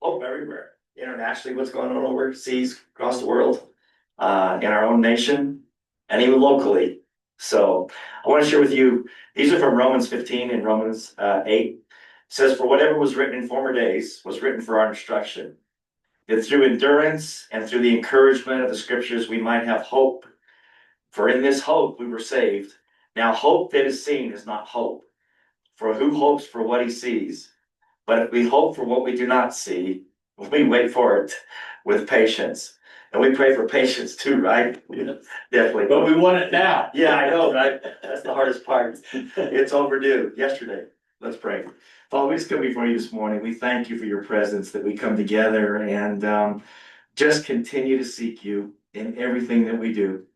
Oh, very rare. Internationally, what's going on overseas, across the world, in our own nation, and even locally. So I want to share with you, these are from Romans 15 and Romans 8. It says, "For whatever was written in former days was written for our instruction, that through endurance and through the encouragement of the scriptures we might have hope. For in this hope we were saved. Now hope that is seen is not hope. For who hopes for what he sees? But if we hope for what we do not see, we wait for it with patience." And we pray for patience too, right? Yeah. Definitely. But we want it now. Yeah, I know, right? That's the hardest part. It's overdue. Yesterday. Let's pray. Father, we just come before you this morning. We thank you for your presence, that we come together and just continue to seek you in everything that we do.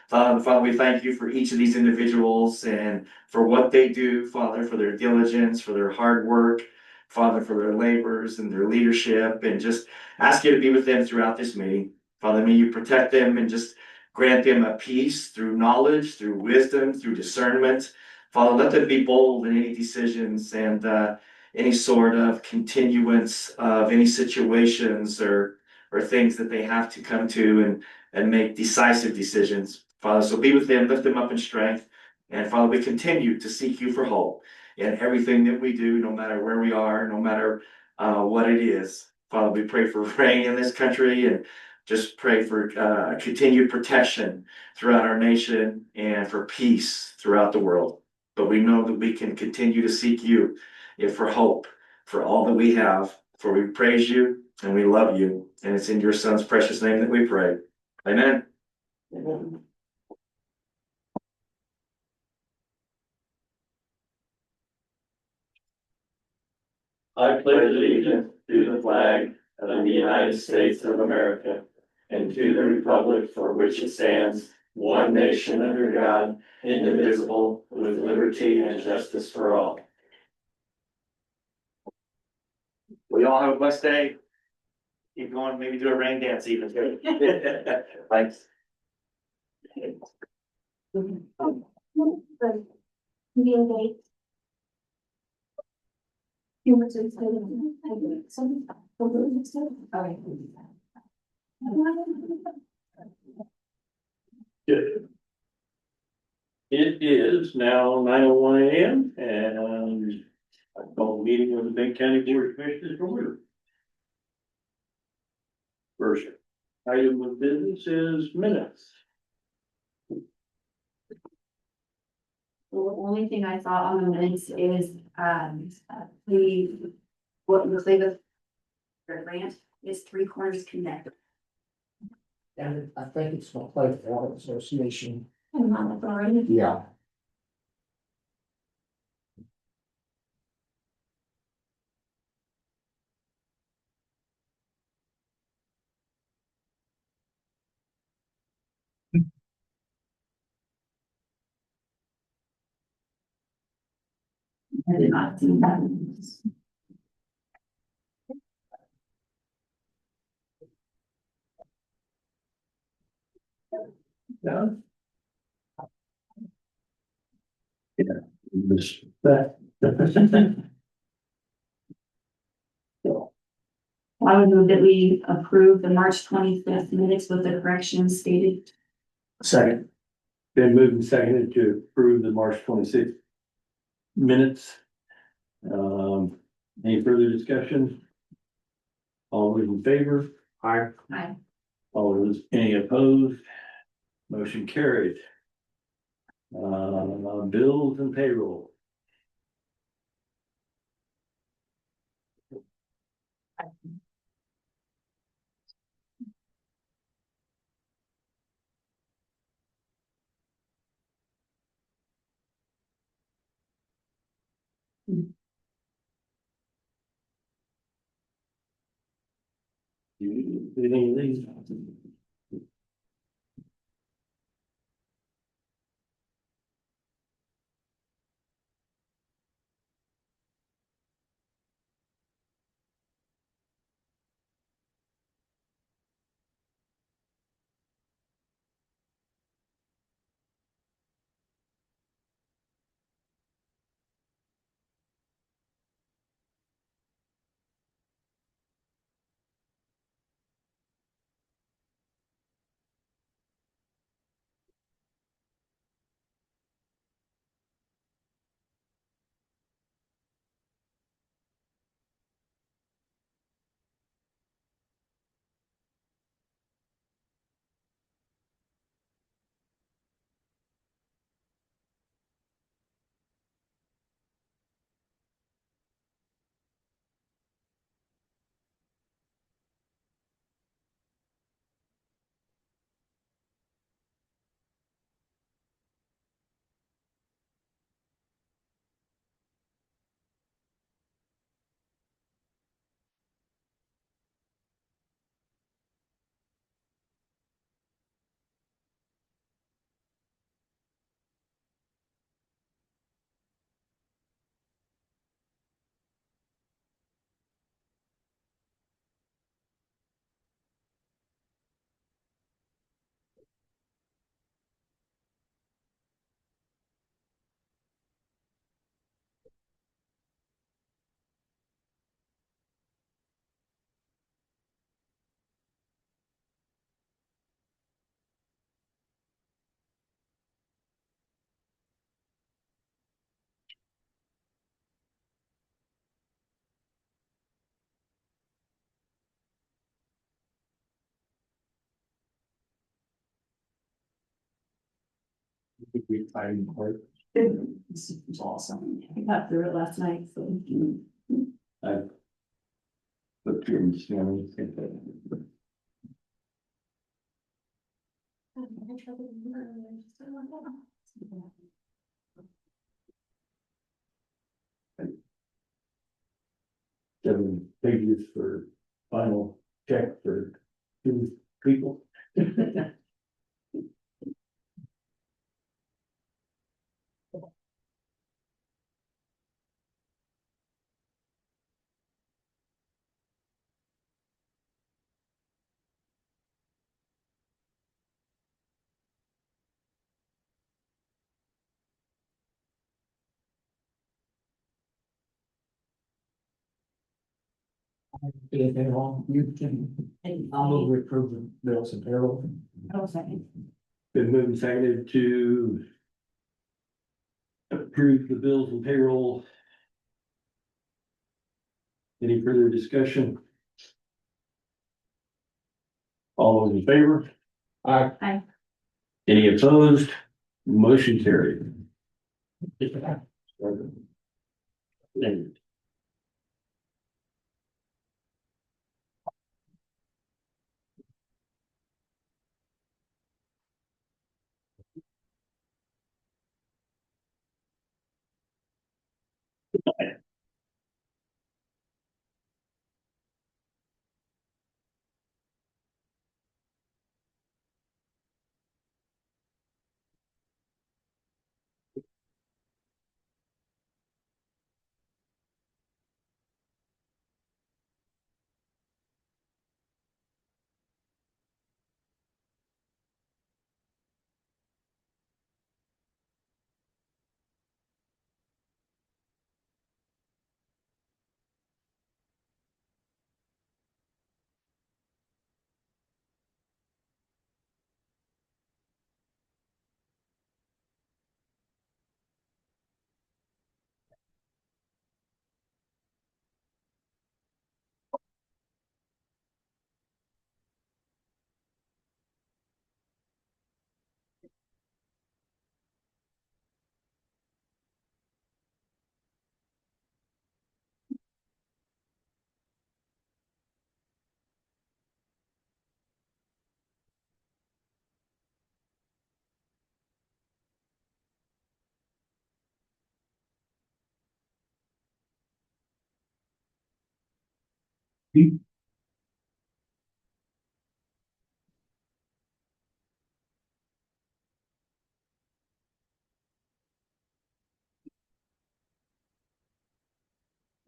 Father, we thank you for each of these individuals and for what they do, Father, for their diligence, for their hard work, Father, for their labors and their leadership, and just ask you to be with them throughout this meeting. Father, may you protect them and just grant them a peace through knowledge, through wisdom, through discernment. Father, let them be bold in any decisions and any sort of continuance of any situations or things that they have to come to and make decisive decisions. Father, so be with them, lift them up in strength. And Father, we continue to seek you for hope in everything that we do, no matter where we are, no matter what it is. Father, we pray for rain in this country and just pray for continued protection throughout our nation and for peace throughout the world. But we know that we can continue to seek you for hope, for all that we have. For we praise you and we love you. And it's in your son's precious name that we pray. Amen. Amen. I pledge allegiance to the flag of the United States of America and to the republic for which it stands, one nation under God, indivisible, with liberty and justice for all. We all have a blessed day. Keep going, maybe do a rain dance even. Thanks. Meeting date. Good. It is now 9:01 a.m. and I call the meeting of the Benton County Board of Commissioners to order. First item of business is minutes. Well, the only thing I saw on the minutes is, what looks like the grant is Three Corners Connect. And I think it's my Plate Water Association. I'm not authority. Yeah. I did not see that. Yeah. Yeah. That. I would move that we approve the March 25th minutes with the corrections stated. Second. Been moved and seconded to approve the March 26th minutes. Any further discussion? All those in favor? Aye. Aye. All those, any opposed? Motion carried. Bills and payroll. Anything of these? It's awesome. I got through it last night, so. But you're scanning. Seven pages for final check for two people. Anything wrong? You can, I'll move with approve the bills and payroll. Oh, second. Been moved and seconded to approve the bills and payroll. Any further discussion? All those in favor? Aye. Any opposed? Motion carried.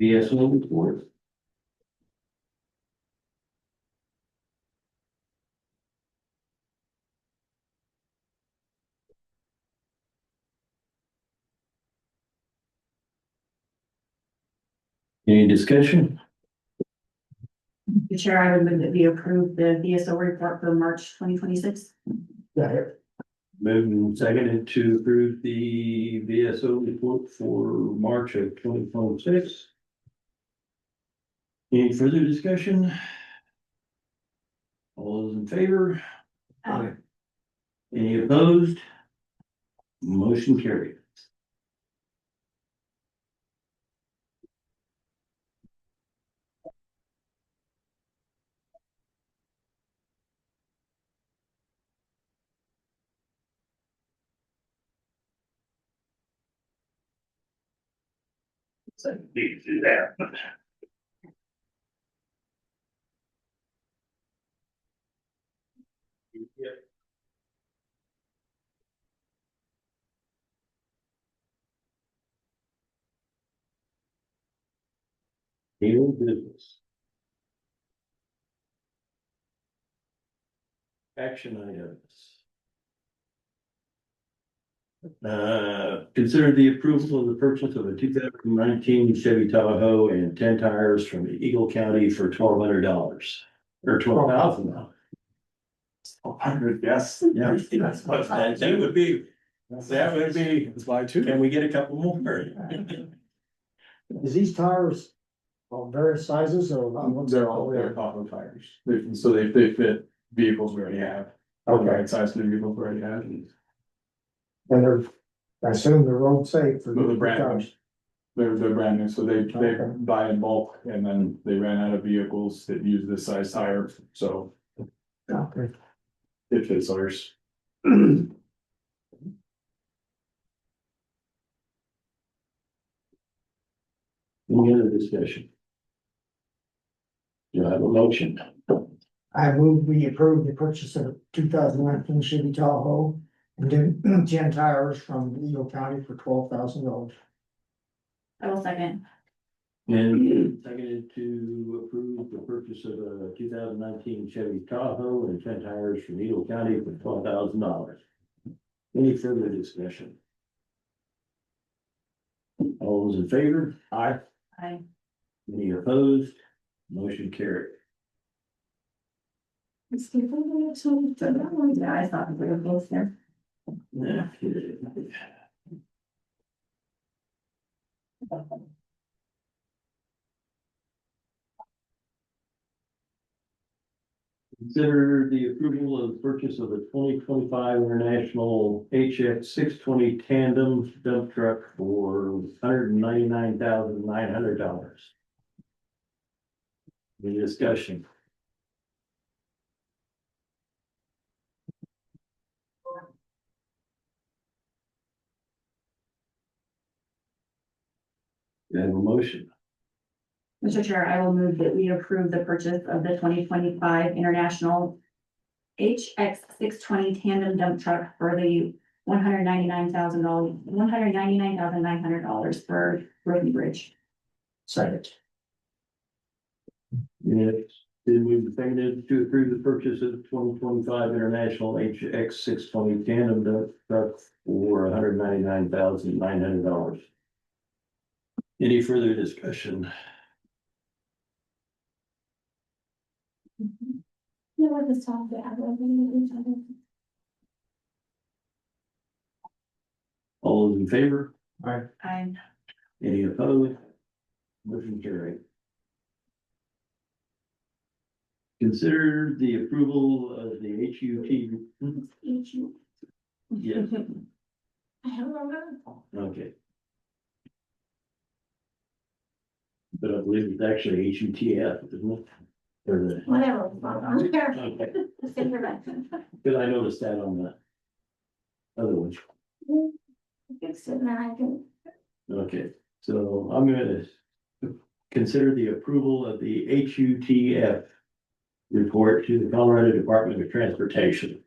BSO report. Any discussion? The chair, I would move that we approve the VSO report for March 2026. Yeah, Moved and seconded to approve the BSO report for March of 2026. Any further discussion? All those in favor? Aye. Any opposed? Motion carried. So need to do that. Daily business. Action items. Consider the approval of the purchase of a 2019 Chevy Tahoe and 10 tires from Eagle County for $1,200 or $12,000. 100, yes. Yeah, that's what that would be. That would be. That's why too. Can we get a couple more? Is these tires of various sizes or? They're all, they're Tahoe tires. So they fit vehicles we already have. Okay. Right size for the vehicles we already have. And they're, I assume they're road safe for No, they're the brand new. cars. They're brand new, so they Okay. buy in bulk and then they ran out of vehicles that use this size tire, so Okay. it fits ours. Any other discussion? Do I have a motion? I move we approve the purchase of 2019 Chevy Tahoe and then 10 tires from Eagle County for $12,000. I will second. And seconded to approve the purchase of a 2019 Chevy Tahoe and 10 tires from Eagle County for $12,000. Any further discussion? All those in favor? Aye. I, Any opposed? Motion carried. yeah, I thought we were both there. Okay. Consider the approval of the purchase of the 2025 International HX 620 tandem dump truck for $199,900. Any discussion? Do I have a motion? Mr. Chair, I will move that we approve the purchase of the 2025 International HX 620 tandem dump truck for the $199,900 for Road and Bridge. Second. Yes, then we seconded to approve the purchase of the 2025 International HX 620 tandem dump truck for $199,900. Any further discussion? All those in favor? Aye. I, Any opposed? Motion carried. Consider the approval of the HUT. Yes, I don't remember. okay. But I believe it's actually HUTF, isn't it? Or the, Whatever, it's not on there. okay, It's intervention. because I noticed that on the other one. Fix it and then I can, Okay, so I'm gonna consider the approval of the HUTF report to the Colorado Department of Transportation.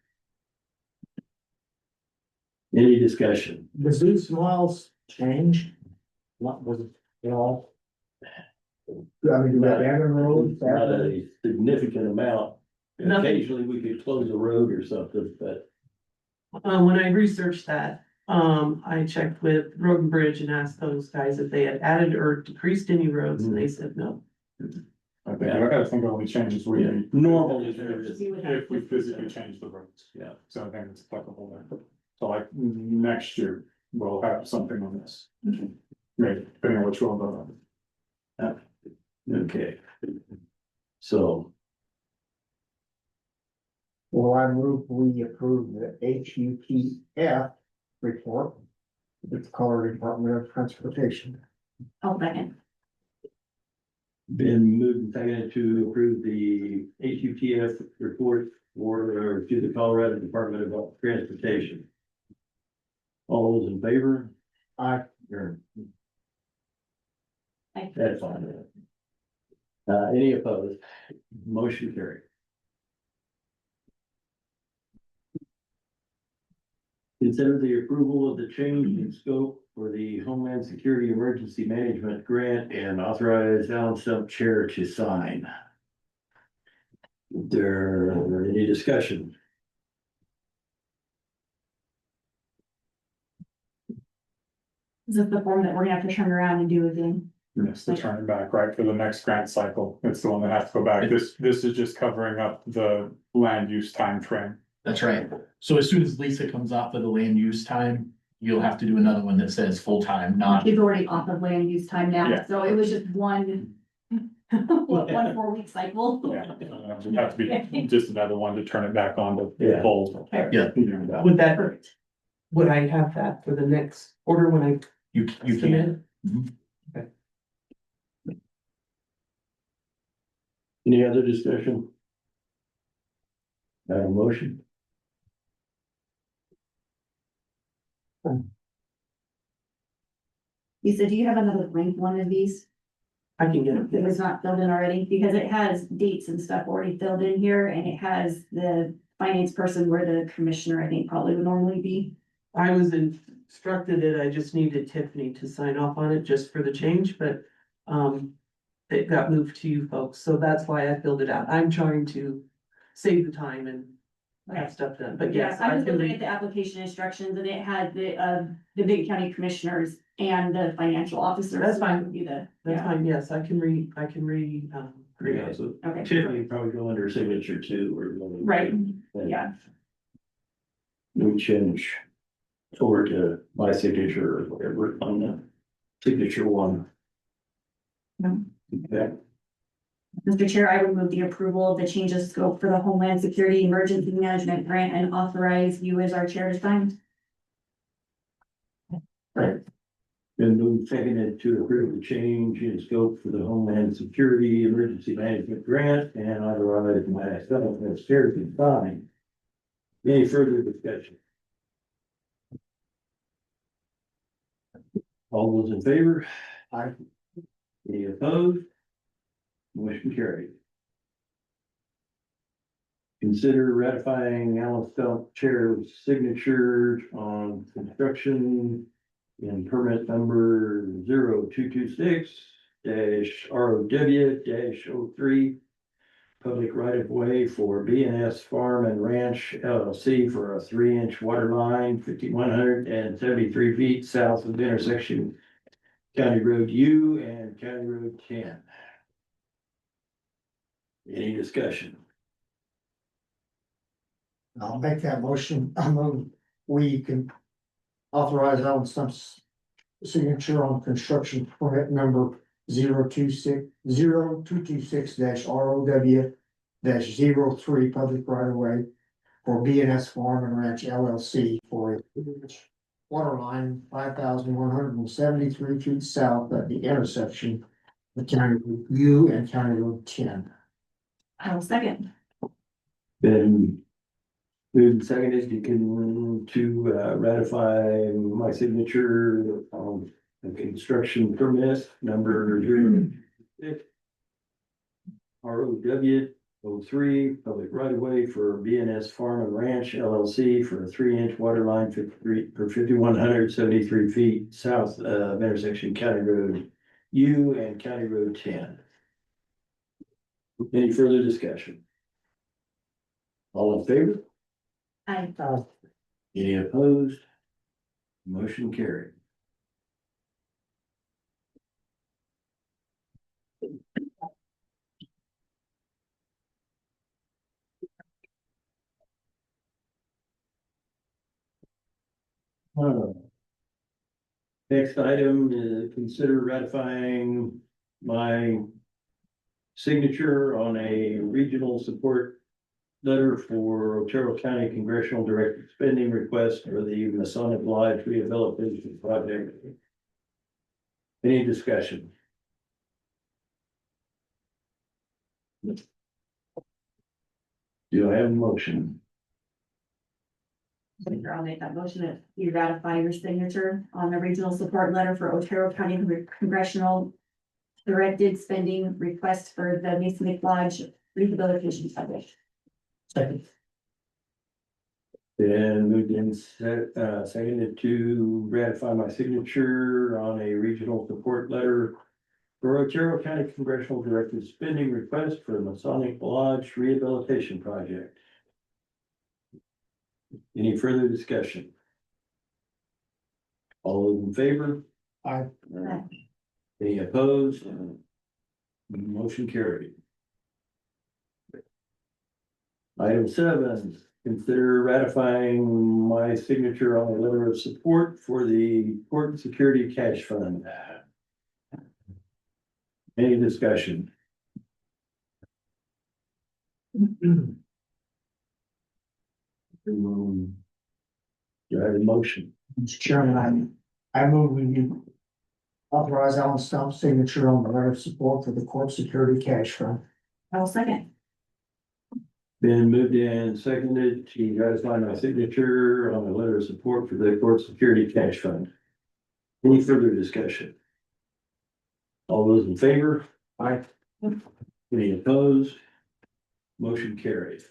Any discussion? Does these miles change? What was, you know? I mean, do we have Aaron roads? Not a significant amount. Nothing. Occasionally, we could close a road or something, but When I researched that, I checked with Road and Bridge and asked those guys if they had added or decreased any roads, and they said no. I think it only changes we. normally there is. If we physically change the roads. Yeah. So I think it's applicable there. So like next year, we'll have something on this. Maybe, depending on which road we're on. Okay. So, Well, I move we approve the HUTF report with the Colorado Department of Transportation. I'll second. been moved and seconded to approve the HUTF report or to the Colorado Department of Transportation. All those in favor? Aye. Or- Aye. That's fine. Any opposed? Motion carried. Consider the approval of the change in scope for the Homeland Security Emergency Management Grant and authorize Alan Stump Chair to sign. There, any discussion? Is this the form that we're gonna have to turn around and do again? Yes, to turn it back, right, for the next grant cycle. It's the one that has to go back. This is just covering up the land use time frame. That's right. So as soon as Lisa comes off of the land use time, you'll have to do another one that says full-time, not, She's already off of land use time now, Yeah. so it was just one 4-week cycle. Yeah, it'd have to be just another one to turn it back on to Yeah. full. Yeah. Yeah. Would that, Would I have that for the next order when I You submit? can. Mhm. Any other discussion? Have a motion? Lisa, do you have another blank one of these I can get that it. was not filled in already? Because it has dates and stuff already filled in here, and it has the finance person where the commissioner, I think, probably would normally be. I was instructed that I just needed Tiffany to sign off on it just for the change, but, it got moved to you folks, so that's why I filled it out. I'm trying to save the time and have stuff done, but yes, I I was can looking at read. the application instructions, and it had the big county commissioners and the financial officers. That's so that fine. would be the, That's yeah, fine, yes, I can read, create it. So okay, Tiffany probably go under signature too, or. right, yeah. We change over to my signature or whatever on the signature one. No. Okay, Mr. Chair, I would move the approval of the change of scope for the Homeland Security Emergency Management Grant and authorize you as our chair to sign. been moved seconded to approve the change in scope for the Homeland Security Emergency Management Grant and authorize myself as chair to sign. Any further discussion? All those in favor? Aye. Any opposed? Motion carried. Consider ratifying Alan Stump Chair's signature on construction in permit number 0226 ROW 03. Public right of way for BNS Farm and Ranch LLC for a 3-inch water line, 5,173 feet south of the intersection County Road U and County Road 10. Any discussion? I'll make that motion. I move we can authorize Alan Stump's signature on construction permit number 0226 ROW 03 public right of way for BNS Farm and Ranch LLC for a water line 5,173 feet south at the intersection of County Road U and County Road 10. I'll second. Then moved and seconded to ratify my signature on the construction permit number 06 ROW 03, public right of way for BNS Farm and Ranch LLC for a 3-inch water line 5,173 feet south of intersection County Road U and County Road 10. Any further discussion? All in favor? Aye. Any opposed? Motion carried. Next item is consider ratifying my signature on a regional support letter for Otero County Congressional Directed Spending Request for the Masonic Lodge Rehabilitation Project. Any discussion? Do I have a motion? I'll make that motion that you ratify your signature on the regional support letter for Otero County Congressional Directed Spending Request for the Masonic Lodge Rehabilitation Project. Second. Then moved in seconded to ratify my signature on a regional support letter for Otero County Congressional Directed Spending Request for the Masonic Lodge Rehabilitation Project. Any further discussion? All those in favor? Aye. Any opposed? Motion carried. Item 7, consider ratifying my signature on a letter of support for the Port Security Cash Fund. Any discussion? Do Do I have a motion? Mr. Chairman, I move we authorize Alan Stump's signature on the letter of support for the court security cash fund. I will second. Been moved and seconded to ratify my signature on the letter of support for the court security cash fund. Any further discussion? All those in favor? Aye. Any opposed? Motion carried.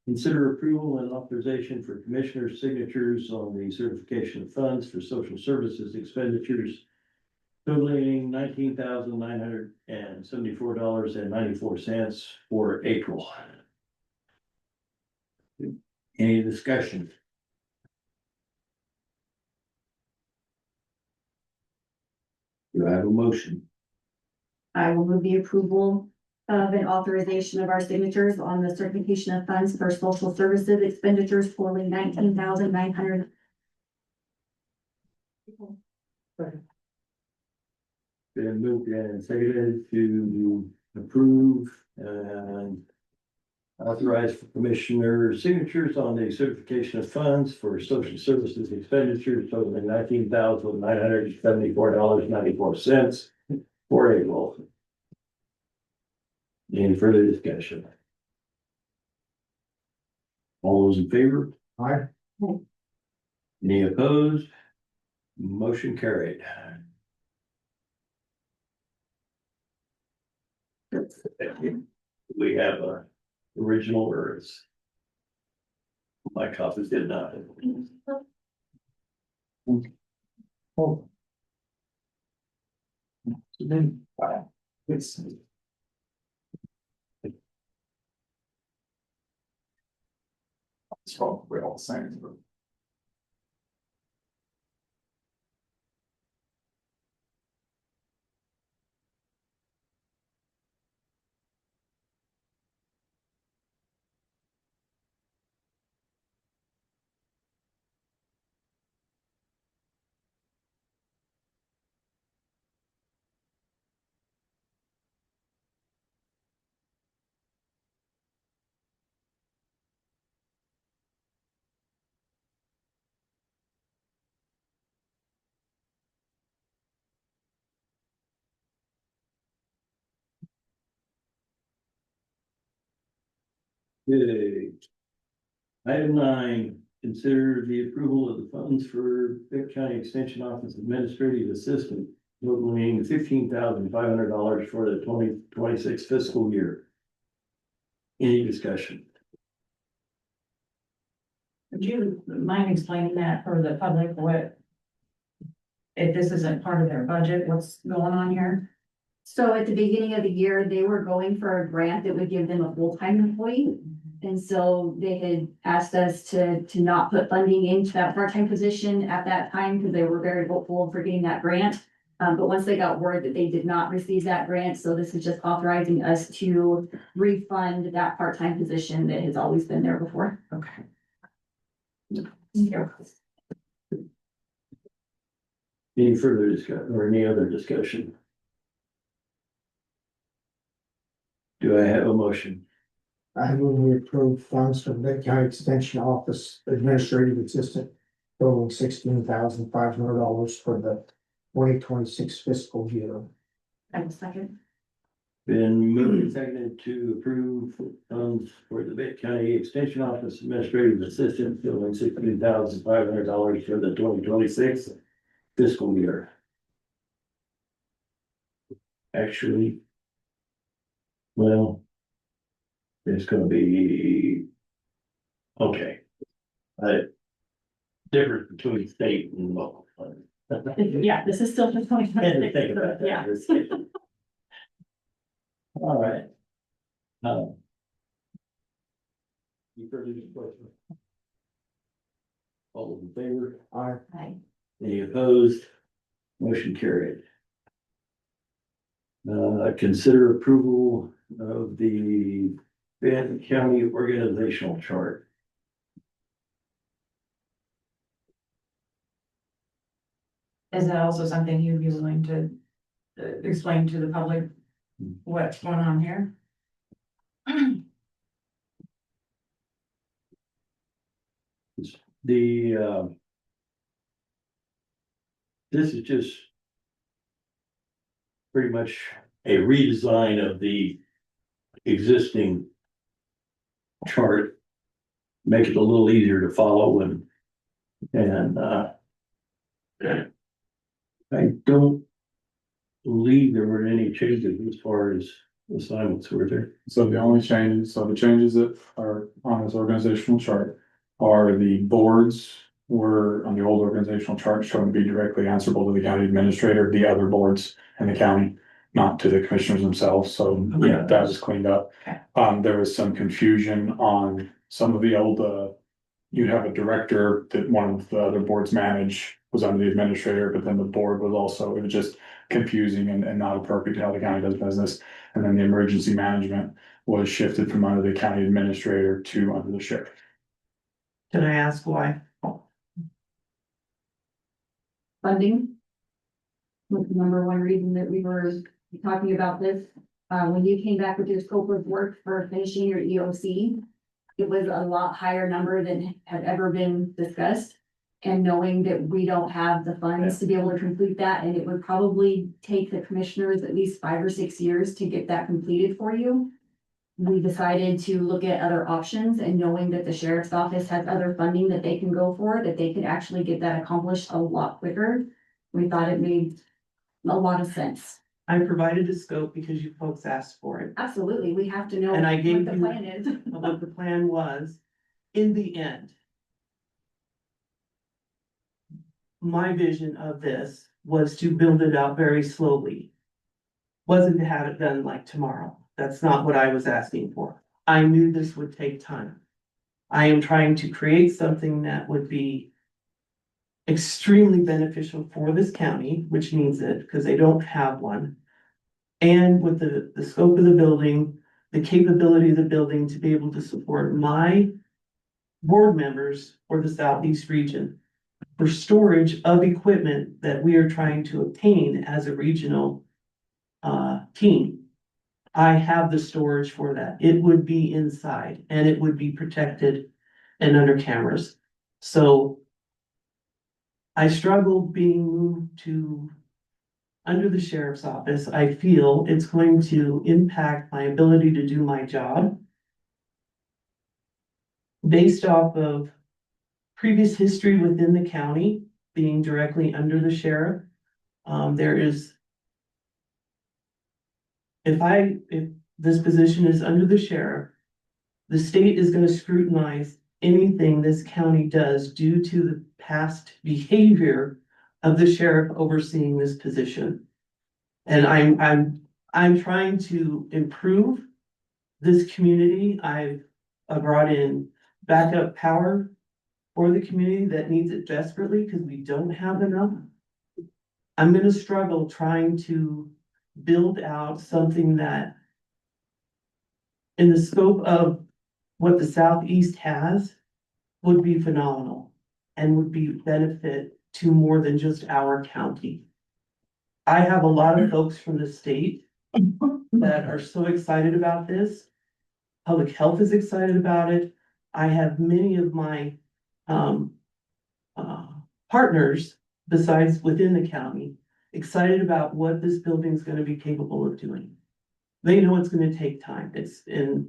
Consider approval and authorization for commissioner signatures on the certification of funds for social services expenditures totaling $19,974.94 for April. Any discussion? Do I have a motion? I will move the approval of an authorization of our signatures on the certification of funds for social services expenditures totaling $19,900. Been moved and seconded to approve and authorize for commissioner signatures on the certification of funds for social services expenditures totaling $19,974.94 for April. Any further discussion? All those in favor? Aye. Any opposed? Motion carried. We have a original words. My copies did not. Oh. Then, it's. It's probably all the same, but. Okay. Item 9, consider the approval of the funds for Pitt County Extension Office Administrative Assistant totaling $15,500 for the 2026 fiscal year. Any discussion? Would you mind explaining that for the public, what? If this isn't part of their budget, what's going on here? So at the beginning of the year, they were going for a grant that would give them a full-time employee. And so they had asked us to not put funding into that part-time position at that time because they were very hopeful for getting that grant. But once they got word that they did not receive that grant, so this is just authorizing us to refund that part-time position that has always been there before. Okay. Any further discussion or any other discussion? Do I have a motion? I move we approve funds for the Benton County Extension Office Administrative Assistant totaling $16,500 for the 2026 fiscal year. I will second. Been moved and seconded to approve funds for the Benton County Extension Office Administrative Assistant totaling $16,500 for the 2026 fiscal year. Actually, well, it's gonna be, okay. Difference between state and local. Yeah, this is still just Had to think about that. Yeah. All right. You further discussion? All those in favor? Aye. Aye. Any opposed? Motion carried. Consider approval of the Benton County organizational chart. Is that also something you'd be willing to explain to the public what's going on here? The, this is just pretty much a redesign of the existing chart. Make it a little easier to follow and I don't believe there were any changes as far as assignments were there. So the changes that are on this organizational chart are the boards were on the old organizational chart shown to be directly answerable to the county administrator, the other boards in the county, not to the commissioners themselves. So Yeah. that was cleaned up. Okay. There was some confusion on some of the old, you'd have a director that one of the other boards manage was under the administrator, but then the board was also, it was just confusing and not appropriate to how the county does business. And then the emergency management was shifted from under the county administrator to under the sheriff. Can I ask why? Funding. Was the number one reason that we were talking about this. When you came back with your scope of work for finishing your EOC, it was a lot higher number than had ever been discussed. And knowing that we don't have the funds to be able to complete that, and it would probably take the commissioners at least 5 or 6 years to get that completed for you. We decided to look at other options, and knowing that the sheriff's office has other funding that they can go for, that they could actually get that accomplished a lot quicker. We thought it made a lot of sense. I provided a scope because you folks asked for it. Absolutely, we have to know And I what gave the you- plan is. What the plan was, in the end. My vision of this was to build it out very slowly. Wasn't to have it done like tomorrow. That's not what I was asking for. I knew this would take time. I am trying to create something that would be extremely beneficial for this county, which needs it, because they don't have one. And with the scope of the building, the capability of the building to be able to support my board members for the southeast region for storage of equipment that we are trying to obtain as a regional team. I have the storage for that. It would be inside and it would be protected and under cameras. So I struggle being moved to under the sheriff's office. I feel it's going to impact my ability to do my job based off of previous history within the county, being directly under the sheriff. There is, if this position is under the sheriff, the state is going to scrutinize anything this county does due to the past behavior of the sheriff overseeing this position. And I'm trying to improve this community. I've brought in backup power for the community that needs it desperately because we don't have enough. I'm gonna struggle trying to build out something that in the scope of what the Southeast has would be phenomenal and would be benefit to more than just our county. I have a lot of folks from the state that are so excited about this. Public health is excited about it. I have many of my partners besides within the county excited about what this building is going to be capable of doing. They know it's going to take time. And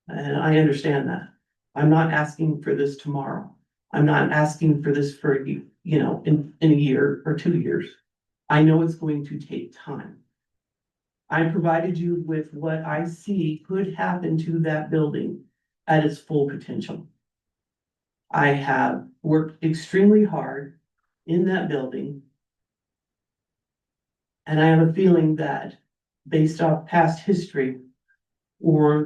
I understand that. I'm not asking for this tomorrow. I'm not asking for this for, in a year or 2 years. I know it's going to take time. I provided you with what I see could happen to that building at its full potential. I have worked extremely hard in that building. And I have a feeling that based off past history or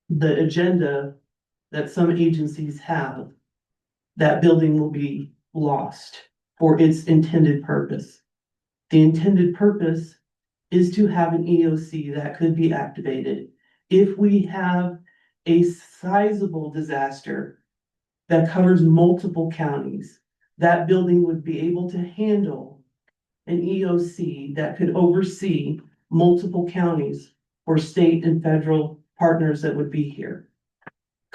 the agenda that some agencies have, that building will be lost for its intended purpose. The intended purpose is to have an EOC that could be activated if we have a sizable disaster that covers multiple counties. That building would be able to handle an EOC that could oversee multiple counties for state and federal partners that would be here.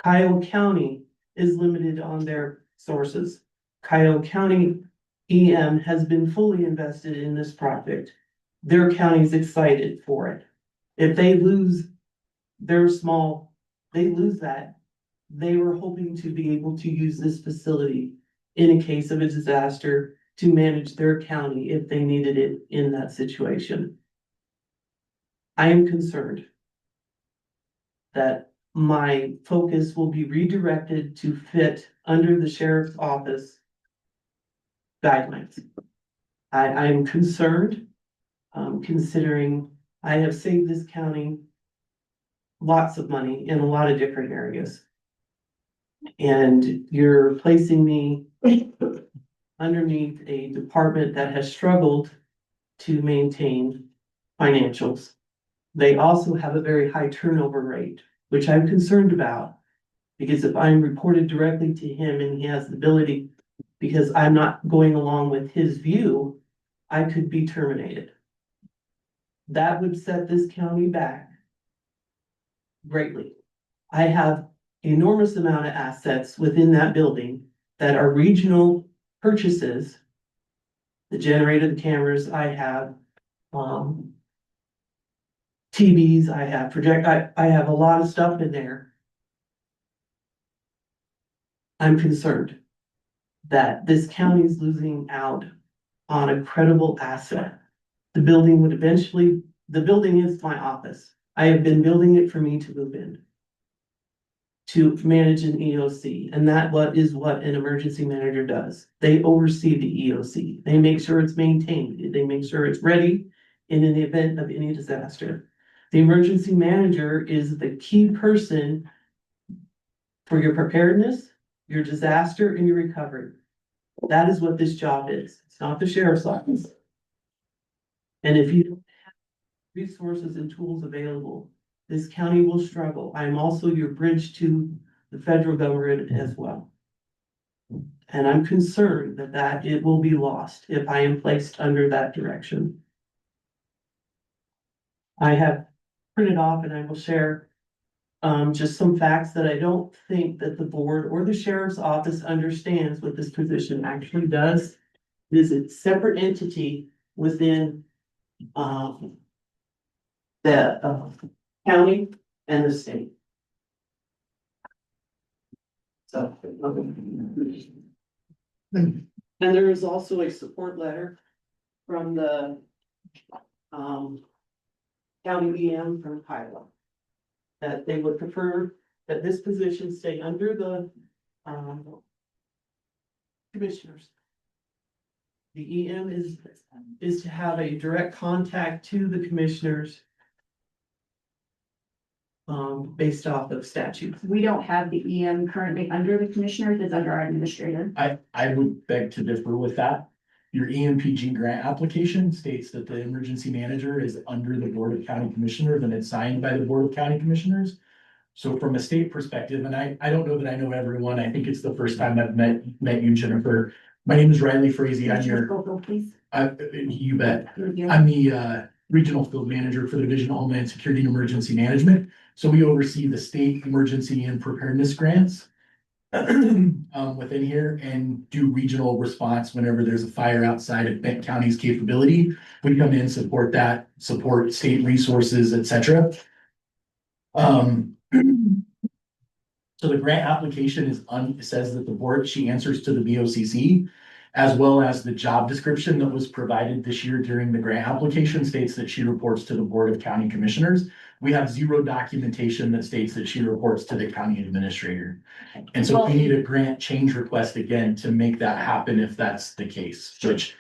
Cuyahoga County is limited on their sources. Cuyahoga County EM has been fully invested in this project. Their county's excited for it. If they lose their small, they lose that. They were hoping to be able to use this facility in a case of a disaster to manage their county if they needed it in that situation. I am concerned that my focus will be redirected to fit under the sheriff's office guidelines. I am concerned, considering I have saved this county lots of money in a lot of different areas. And you're placing me underneath a department that has struggled to maintain financials. They also have a very high turnover rate, which I'm concerned about. Because if I'm reported directly to him and he has the ability, because I'm not going along with his view, I could be terminated. That would set this county back greatly. I have enormous amount of assets within that building that are regional purchases. The generator, the cameras, I have TVs, I have I have a lot of stuff in there. I'm concerned that this county is losing out on a credible asset. The building would eventually, the building is my office. I have been building it for me to move in, to manage an EOC, and that is what an emergency manager does. They oversee the EOC. They make sure it's maintained. They make sure it's ready in the event of any disaster. The emergency manager is the key person for your preparedness, your disaster, and your recovery. That is what this job is. It's not the sheriff's office. And if you don't have resources and tools available, this county will struggle. I'm also your bridge to the federal government as well. And I'm concerned that it will be lost if I am placed under that direction. I have printed off and I will share just some facts that I don't think that the board or the sheriff's office understands what this position actually does. It is a separate entity within the county and the state. So, and there is also a support letter from the county EM from Kyla, that they would prefer that this position stay under the commissioners. The EM is to have a direct contact to the commissioners based off of statutes. We don't have the EM currently under the commissioners, it's under our administrator. I would beg to differ with that. Your EMPG grant application states that the emergency manager is under the Board of County Commissioners and it's signed by the Board of County Commissioners. So from a state perspective, and I don't know that I know everyone, I think it's the first time I've met you, Jennifer. My name is Riley Frazee. I'm your, Please. you bet. Thank you. I'm the Regional Field Manager for the Division of Homeland Security and Emergency Management. So we oversee the state emergency and preparedness grants within here and do regional response whenever there's a fire outside of Benton County's capability. We come in, support that, support state resources, etc. So the grant application says that the board, she answers to the BOCC, as well as the job description that was provided this year during the grant application states that she reports to the Board of County Commissioners. We have zero documentation that states that she reports to the county administrator. And so we need a grant change request again to make that happen if that's the case, which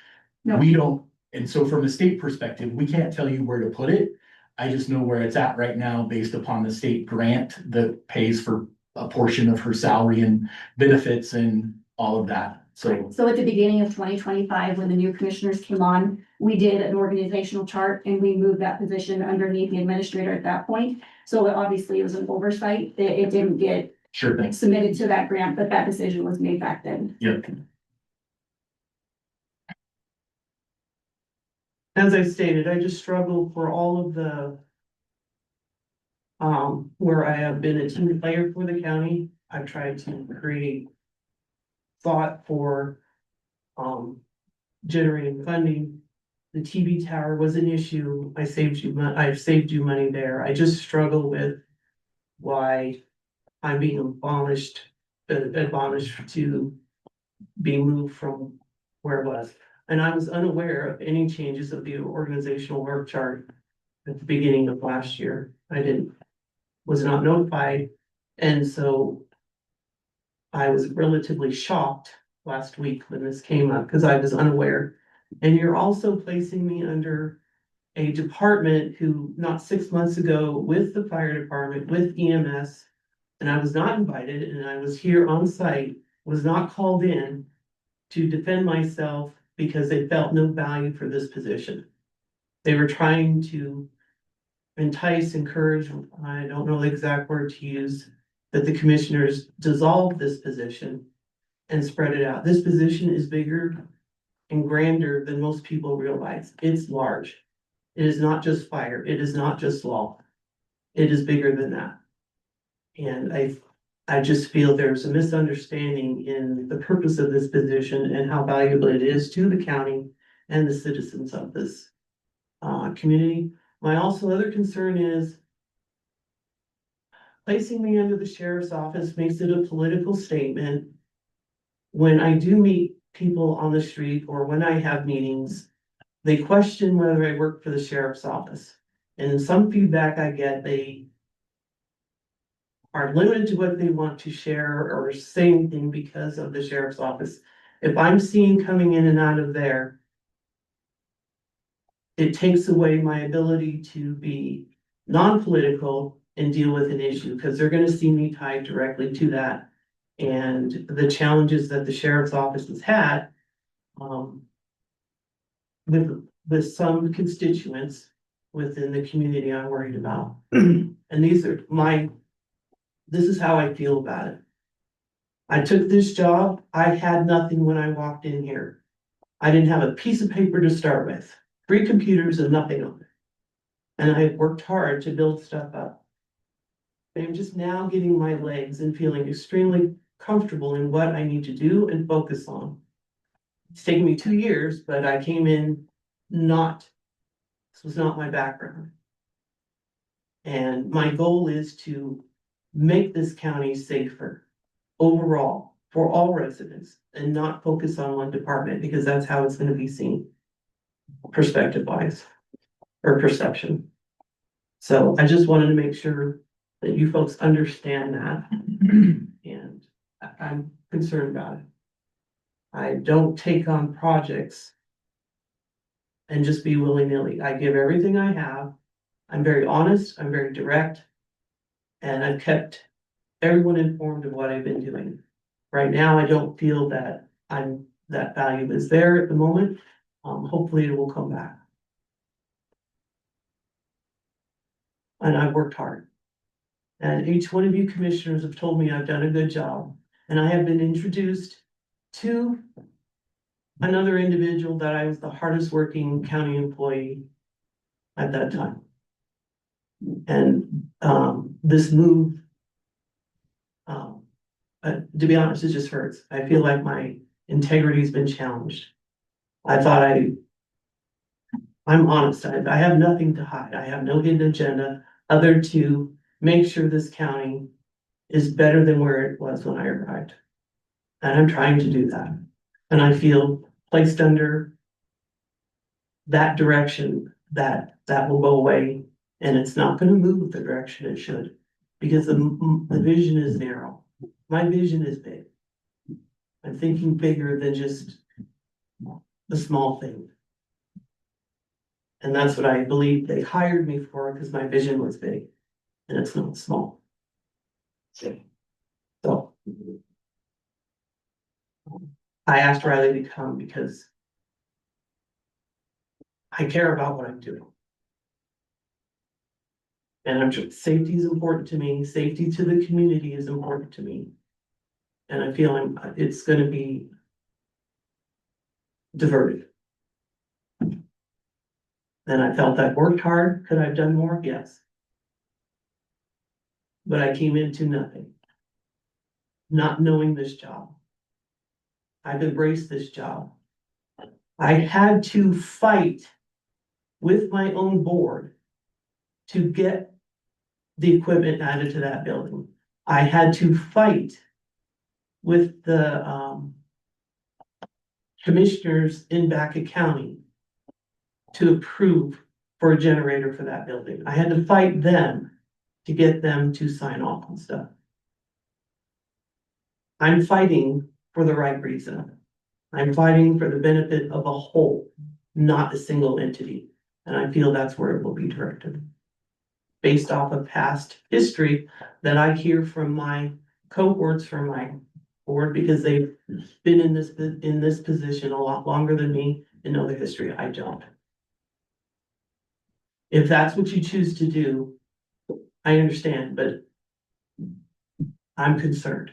we don't. And so from a state perspective, we can't tell you where to put it. I just know where it's at right now based upon the state grant that pays for a portion of her salary and benefits and all of that. So at the beginning of 2025, when the new commissioners came on, we did an organizational chart and we moved that position underneath the administrator at that point. So obviously it was an oversight that it didn't get Sure thing. submitted to that grant, but that decision was made back then. Yep. As I stated, I just struggle for all of the where I have been a team player for the county. I've tried to create thought for generating funding. The TV tower was an issue. I've saved you money there. I just struggle with why I'm being admonished to be moved from where it was. And I was unaware of any changes of the organizational work chart at the beginning of last year. Was not notified. And so I was relatively shocked last week when this came up because I was unaware. And you're also placing me under a department who not 6 months ago with the fire department, with EMS, and I was not invited and I was here on site, was not called in to defend myself because they felt no value for this position. They were trying to entice, encourage, I don't know the exact word to use, that the commissioners dissolve this position and spread it out. This position is bigger and grander than most people realize. It's large. It is not just fire. It is not just law. It is bigger than that. And I just feel there's a misunderstanding in the purpose of this position and how valuable it is to the county and the citizens of this community. My also other concern is placing me under the sheriff's office makes it a political statement. When I do meet people on the street or when I have meetings, they question whether I work for the sheriff's office. And some feedback I get, they are limited to what they want to share or say anything because of the sheriff's office. If I'm seen coming in and out of there, it takes away my ability to be non-political and deal with an issue because they're going to see me tied directly to that. And the challenges that the sheriff's office has had with some constituents within the community I'm worried about. And this is how I feel about it. I took this job. I had nothing when I walked in here. I didn't have a piece of paper to start with, 3 computers and nothing on it. And I had worked hard to build stuff up. I'm just now getting my legs and feeling extremely comfortable in what I need to do and focus on. It's taken me 2 years, but I came in this was not my background. And my goal is to make this county safer overall for all residents and not focus on one department because that's how it's going to be seen perspective wise or perception. So I just wanted to make sure that you folks understand that. And I'm concerned about it. I don't take on projects and just be willy-nilly. I give everything I have. I'm very honest, I'm very direct, and I've kept everyone informed of what I've been doing. Right now, I don't feel that that value is there at the moment. Hopefully it will come back. And I've worked hard. And each one of you commissioners have told me I've done a good job. And I have been introduced to another individual that I was the hardest working county employee at that time. And this move, to be honest, it just hurts. I feel like my integrity has been challenged. I'm honest. I have nothing to hide. I have no hidden agenda other to make sure this county is better than where it was when I arrived. And I'm trying to do that. And I feel placed under that direction that will go away and it's not going to move the direction it should because the vision is narrow. My vision is big. I'm thinking bigger than just the small thing. And that's what I believe they hired me for because my vision was big and it's not small. So I asked Riley to come because I care about what I'm doing. And safety is important to me, safety to the community is important to me. And I feel it's gonna be diverted. And I felt I've worked hard, could I have done more? Yes. But I came into nothing. Not knowing this job. I've embraced this job. I had to fight with my own board to get the equipment added to that building. I had to fight with the commissioners in Baca County to approve for a generator for that building. I had to fight them to get them to sign off on stuff. I'm fighting for the right reason. I'm fighting for the benefit of a whole, not a single entity. And I feel that's where it will be directed. Based off of past history that I hear from my cohorts from my board, because they've been in this position a lot longer than me and know the history. I don't. If that's what you choose to do, I understand, but I'm concerned.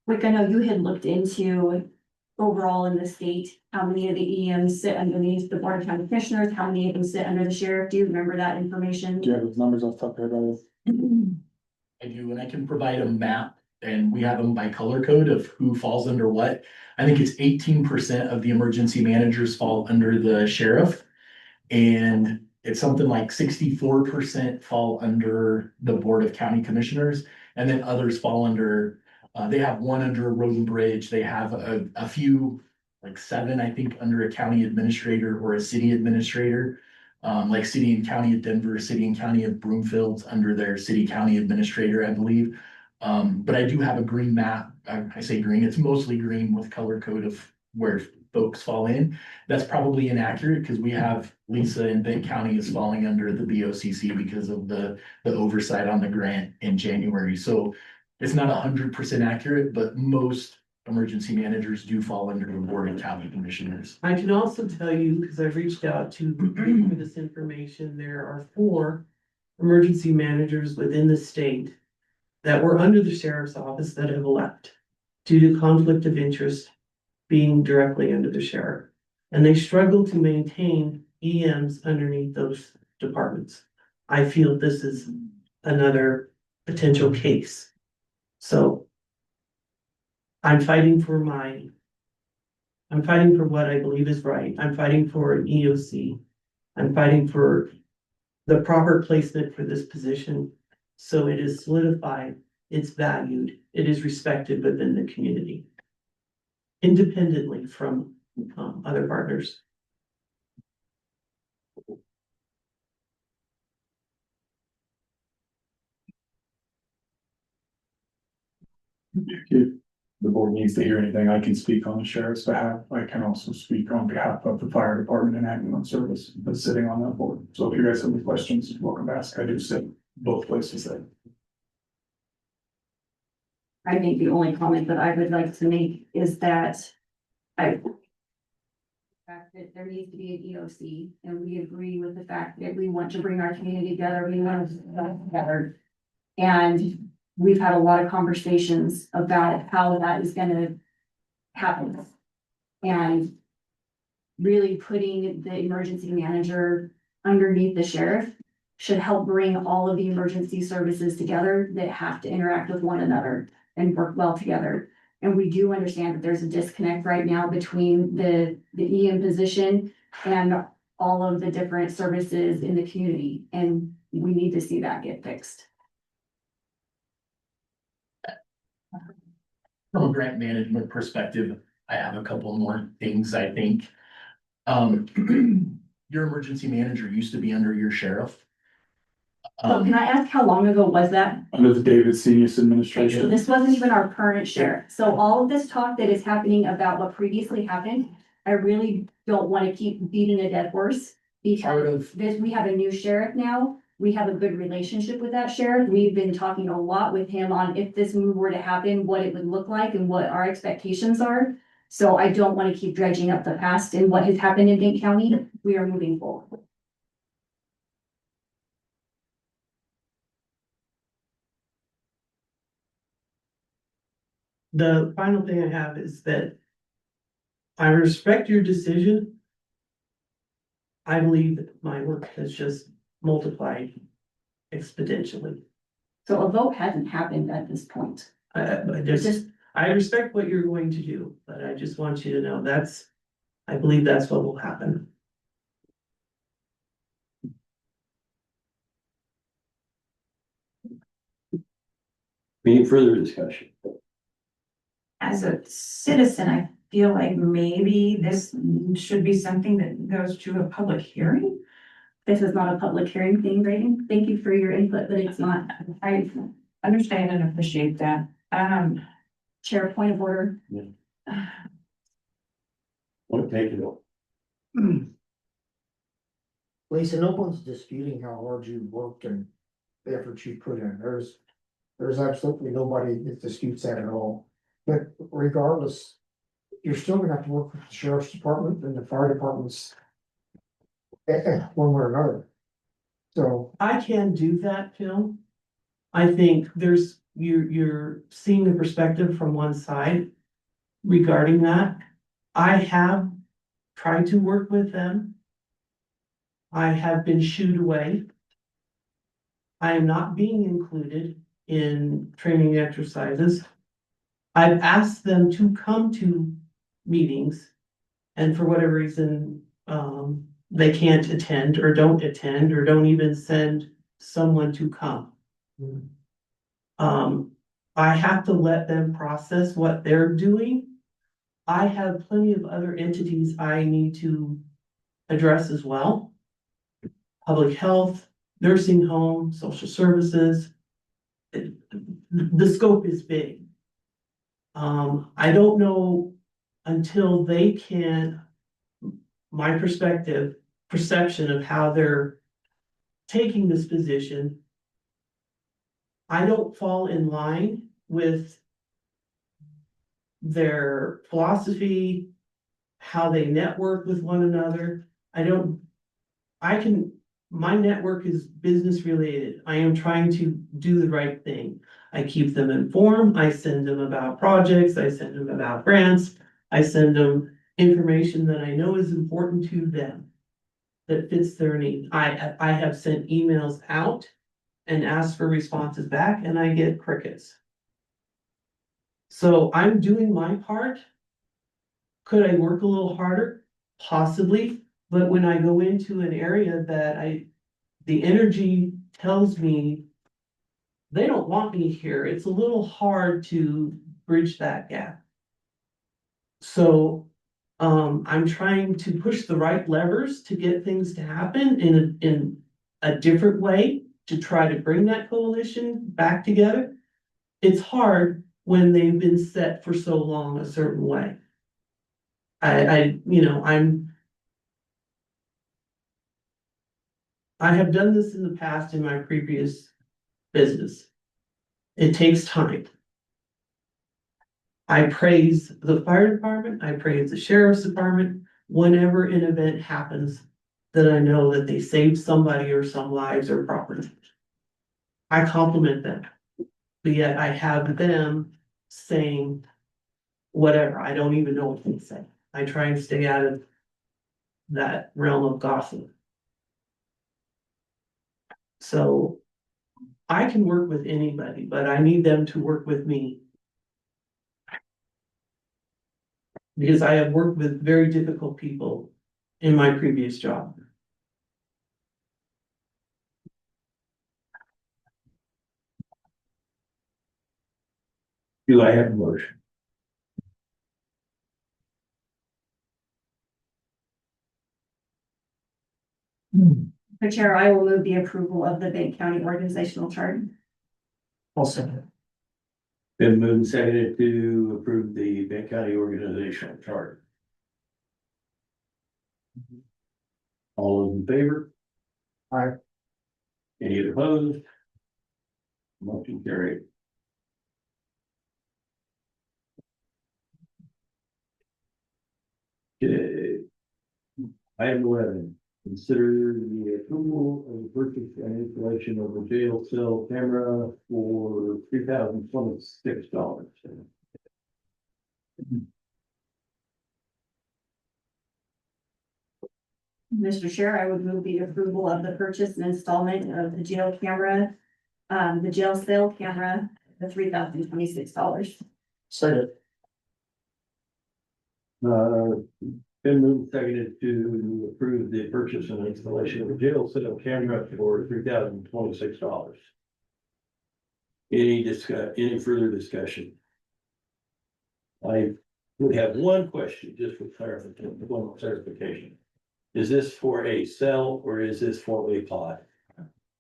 Like, I know you had looked into overall in the state, how many of the EMs sit underneath the Board of County Commissioners, how many of them sit under the sheriff? Do you remember that information? Do you have those numbers off the top of your head? I do, and I can provide a map, and we have them by color code of who falls under what. I think it's 18% of the emergency managers fall under the sheriff. And it's something like 64% fall under the Board of County Commissioners, and then others fall under, they have one under Road and Bridge, they have a few, like 7, I think, under a county administrator or a city administrator. Like City and County of Denver, City and County of Broomfield's under their city county administrator, I believe. But I do have a green map, I say green, it's mostly green with color code of where folks fall in. That's probably inaccurate because we have Lisa in Benton County is falling under the BOCC because of the oversight on the grant in January. So it's not 100% accurate, but most emergency managers do fall under the Board of County Commissioners. I can also tell you, because I've reached out to for this information, there are 4 emergency managers within the state that were under the sheriff's office that have left due to conflict of interest being directly under the sheriff. And they struggle to maintain EMs underneath those departments. I feel this is another potential case. So I'm fighting for what I believe is right. I'm fighting for an EOC. I'm fighting for the proper placement for this position. So it is solidified, it's valued, it is respected within the community. Independently from other partners. If the board needs to hear anything, I can speak on the sheriff's behalf. I can also speak on behalf of the fire department and ambulance service that's sitting on that board. So if you guys have any questions, you're welcome to ask. I do sit both places there. I think the only comment that I would like to make is that the fact that there needs to be an EOC, and we agree with the fact that we want to bring our community together, we want to come together. And we've had a lot of conversations about how that is gonna happen. And really putting the emergency manager underneath the sheriff should help bring all of the emergency services together that have to interact with one another and work well together. And we do understand that there's a disconnect right now between the EM position and all of the different services in the community, and we need to see that get fixed. From a grant management perspective, I have a couple more things, I think. Your emergency manager used to be under your sheriff. So can I ask, how long ago was that? Under the David Senius Okay, so administration. this wasn't even our current sheriff. So all of this talk that is happening about what previously happened, I really don't want to keep beating a dead horse. Because we have a new sheriff now. We have a good relationship with that sheriff. We've been talking a lot with him on if this move were to happen, what it would look like and what our expectations are. So I don't want to keep dredging up the past and what has happened in Dane County. We are moving forward. The final thing I have is that I respect your decision. I believe that my work has just multiplied exponentially. So a vote hasn't happened at this point. It's just, I respect what you're going to do, but I just want you to know I believe that's what will happen. Any further discussion? As a citizen, I feel like maybe this should be something that goes to a public hearing. this is not a public hearing thing, Brady. Thank you for your input, but it's not. I understand and appreciate that. Chair, point of order. What take it over? Lisa, no one's disputing how hard you worked and the effort you put in. There's absolutely nobody that disputes that at all. But regardless, you're still gonna have to work with the sheriff's department and the fire departments. One way or another. So, I can do that, Phil. I think you're seeing the perspective from one side regarding that. I have tried to work with them. I have been shooed away. I am not being included in training exercises. I've asked them to come to meetings, and for whatever reason, they can't attend or don't even send someone to come. I have to let them process what they're doing. I have plenty of other entities I need to address as well. Public health, nursing home, social services. The scope is big. I don't know until they can, my perception of how they're taking this position. I don't fall in line with their philosophy, how they network with one another. My network is business related. I am trying to do the right thing. I keep them informed. I send them about projects. I send them about grants. I send them information that I know is important to them, that fits their need. I have sent emails out and asked for responses back, and I get crickets. So I'm doing my part. Could I work a little harder? Possibly, but when I go into an area that the energy tells me they don't want me here, it's a little hard to bridge that gap. So, I'm trying to push the right levers to get things to happen in a different way, to try to bring that coalition back together. It's hard when they've been set for so long a certain way. I have done this in the past in my previous business. It takes time. I praise the fire department, I praise the sheriff's department, whenever an event happens that I know that they saved somebody or some lives or property. I compliment them, but yet I have them saying whatever, I don't even know what they say. I try and stay out of that realm of gossip. So I can work with anybody, but I need them to work with me. Because I have worked with very difficult people in my previous job. Do I have a motion? The chair, I will move the approval of the Benton County organizational chart. I'll second it. Been moved and seconded to approve the Benton County organizational chart. All those in favor? Aye. Any opposed? Motion carried. Okay. Item 11, consider the approval of the purchase and installation of a jail cell camera for $3,026. Mr. Chair, I would move the approval of the purchase and installment of the jail camera, the jail cell camera, the $3,026. Second. Been moved, seconded to approve the purchase and installation of a jail cell camera for $3,026. Any further discussion? I would have one question, just for clarification. Is this for a cell or is this for a pod?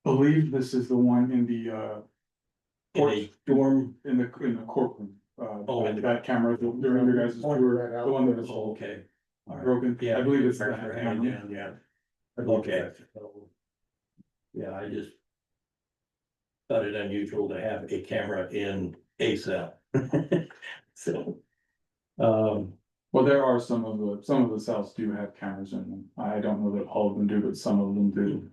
Believe this is the one in the, In a dorm? in the courtroom. Oh, That camera, during your guys' tour, the one that was Oh, okay. All right. broken. Yeah, I believe it's for that hanging camera. down, yeah. Okay. Yeah, I just thought it unusual to have a camera in a cell. So, Well, there are some of the cells do have cameras in them. I don't know that all of them do, but some of them do.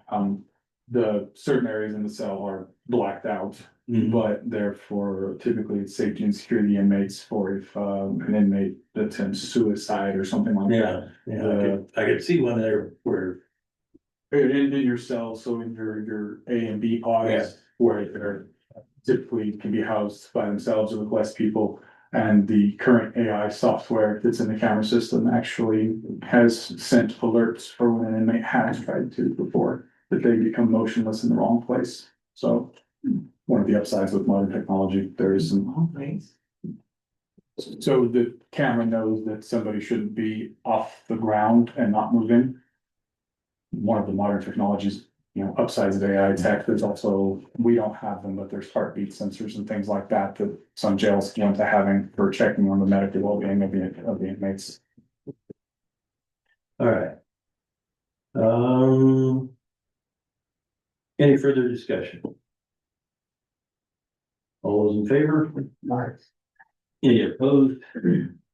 The certain areas in the cell are blacked out, but therefore typically it's safety and security inmates for if an inmate attempts suicide or something like that. yeah, I could see one there where, In your cell, so in your A and B pods, Yeah. where they're typically can be housed by themselves or with less people. And the current AI software that's in the camera system actually has sent alerts for when an inmate has tried to before, that they become motionless in the wrong place. So one of the upsides with modern technology, there is some. So the camera knows that somebody shouldn't be off the ground and not moving. One of the modern technologies, upsides of AI tech, there's also, we don't have them, but there's heartbeat sensors and things like that that some jails want to having for checking on the medical well-being of the inmates. all right. Any further discussion? All those in favor? Nice. Any opposed?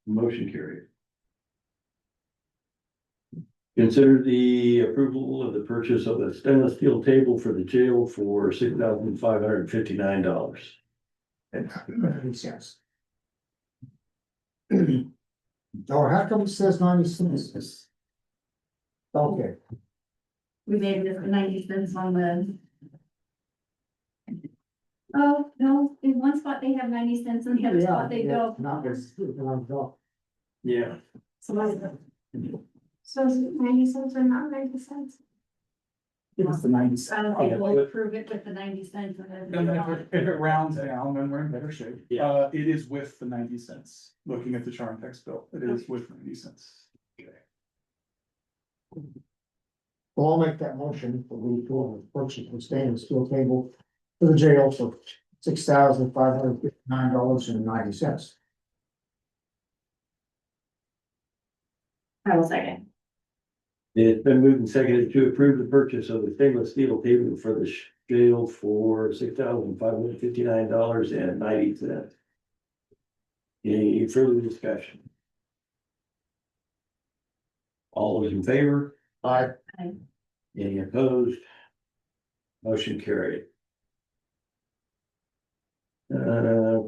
Motion carried. Consider the approval of the purchase of a stainless steel table for the jail for $6,559. Makes sense. Or how come it says 90 cents? Okay, We made it for 90 cents on the. Oh, no, in one spot they have 90 cents, in the other spot they don't. not this. Yeah. So what is it? So is it 90 cents or not 90 cents? It's the 90 I cents. don't think we'll approve it with the 90 cents. and then If it rounds down, then we're in better shape. Yeah. It is with the 90 cents. Looking at the Charmtex bill, it is with 90 cents. Well, I'll make that motion for the approval of purchase of stainless steel table for the jail for $6,559.90. I will second. It's been moved and seconded to approve the purchase of the stainless steel table for the jail for $6,559.90. Any further discussion? All those in favor? Aye. Any opposed? Motion carried.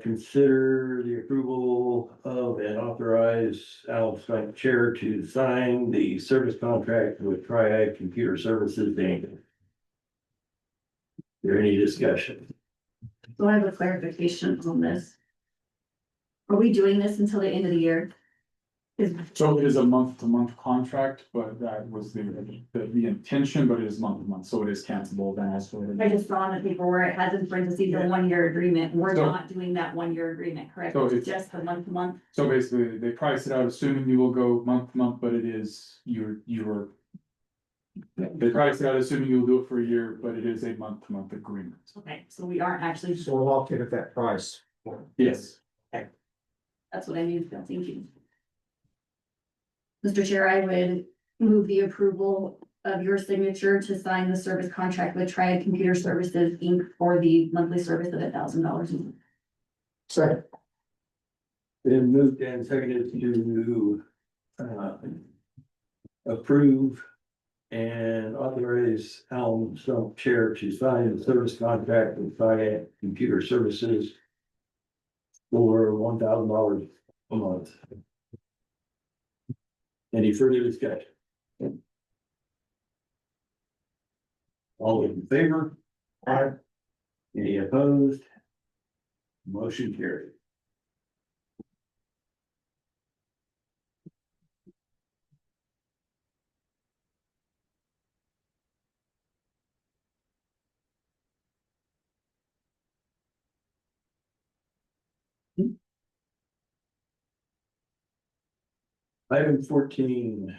Consider the approval of and authorize Al Stein Chair to sign the service contract with Triad Computer Services Inc. Is there any discussion? So I have a clarification on this. Are we doing this until the end of the year? So it is a month-to-month contract, but that was the intention, but it is month-to-month, so it is cancelable then as for. I just saw in the paper where it has in parentheses a 1-year agreement. We're So- not doing that 1-year agreement, correct? So It's it's- just the month to month. So basically, they price it out assuming you will go month-to-month, but it is, they price it out assuming you'll do it for a year, but it is a month-to-month agreement. Okay, so we aren't actually, So we're locked in at that price. Yes. that's what I need to know. Thank you. Mr. Chair, I would move the approval of your signature to sign the service contract with Triad Computer Services Inc. for the monthly service of $1,000. Second. Been moved and seconded to approve and authorize Al Stein Chair to sign the service contract with Triad Computer Services for $1,000 a month. Any further discussion? All in favor? Aye. Any opposed? Motion carried. Item 14,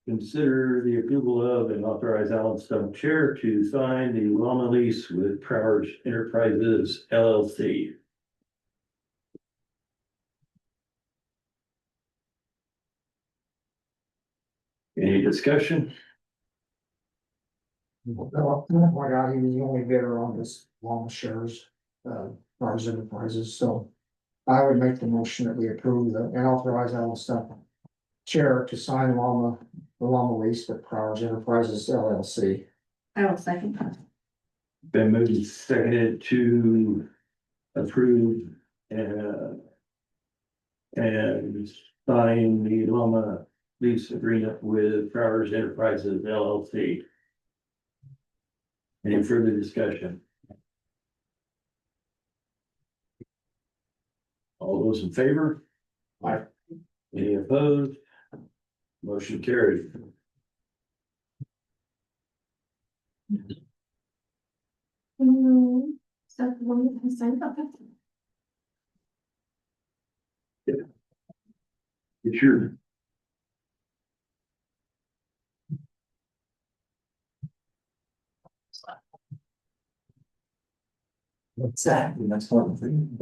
consider the approval of and authorize Alan Stone Chair to sign the Llama lease with Prowers Enterprises LLC. Any discussion? Well, my God, he was the only bidder on this long shares, Mars Enterprises, so. I would make the motion that we approve and authorize Alan Stuff Chair to sign the llama lease with Prowers Enterprises LLC. I will second that. Been moved and seconded to approve and sign the Llama lease agreement with Prowers Enterprises LLC. Any further discussion? All those in favor? Aye. Any opposed? Motion carried. So the one that has signed up. It's your. Exactly, that's one thing.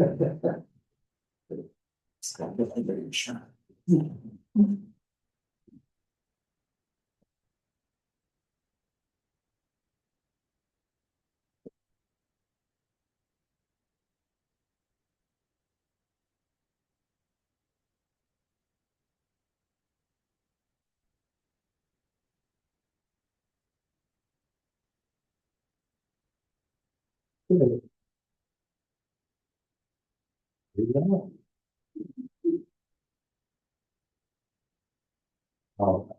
Oh.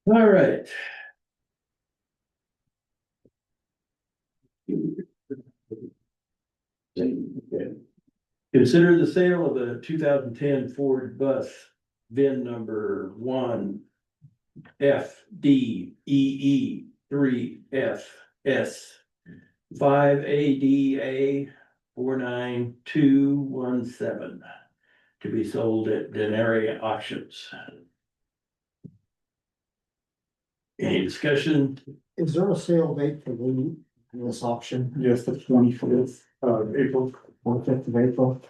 All right. Consider the sale of a 2010 Ford bus VIN number 1FDEE3FS5ADA 49217 to be sold at Denary Auctions. Any discussion? Is there a sale date for this auction, Yes, the 25th of April. 25th of April?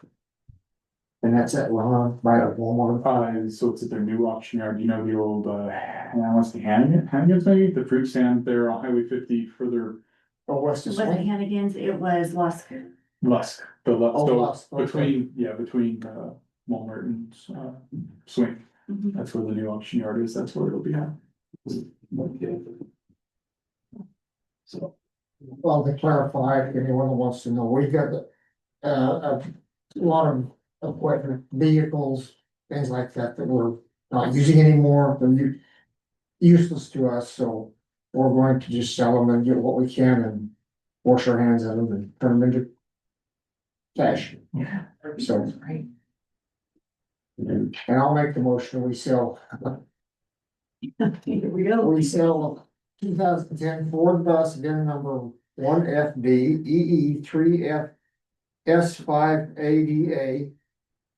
And that's at by Walmart. And so it's at their new auction yard, you know, the old, what's the Hannigan's maybe, the fruit stand there on Highway 50 further Oh, west It of wasn't Swing. Hannigan's, it was Lusk. Lusk. Oh, So Lusk, okay. between Walmart and Swing. Mhm. That's where the new auction yard is, that's where it'll be at. So, Well, to clarify, if anyone who wants to know, we've got a lot of equipment, vehicles, things like that that we're not using anymore. They're useless to us, so we're going to just sell them and get what we can and wash our hands of them and turn them into cash. Yeah. So, Right. and I'll make the motion, we sell, Here we go. we sell 2010 Ford bus VIN number 1FDEE3FS5ADA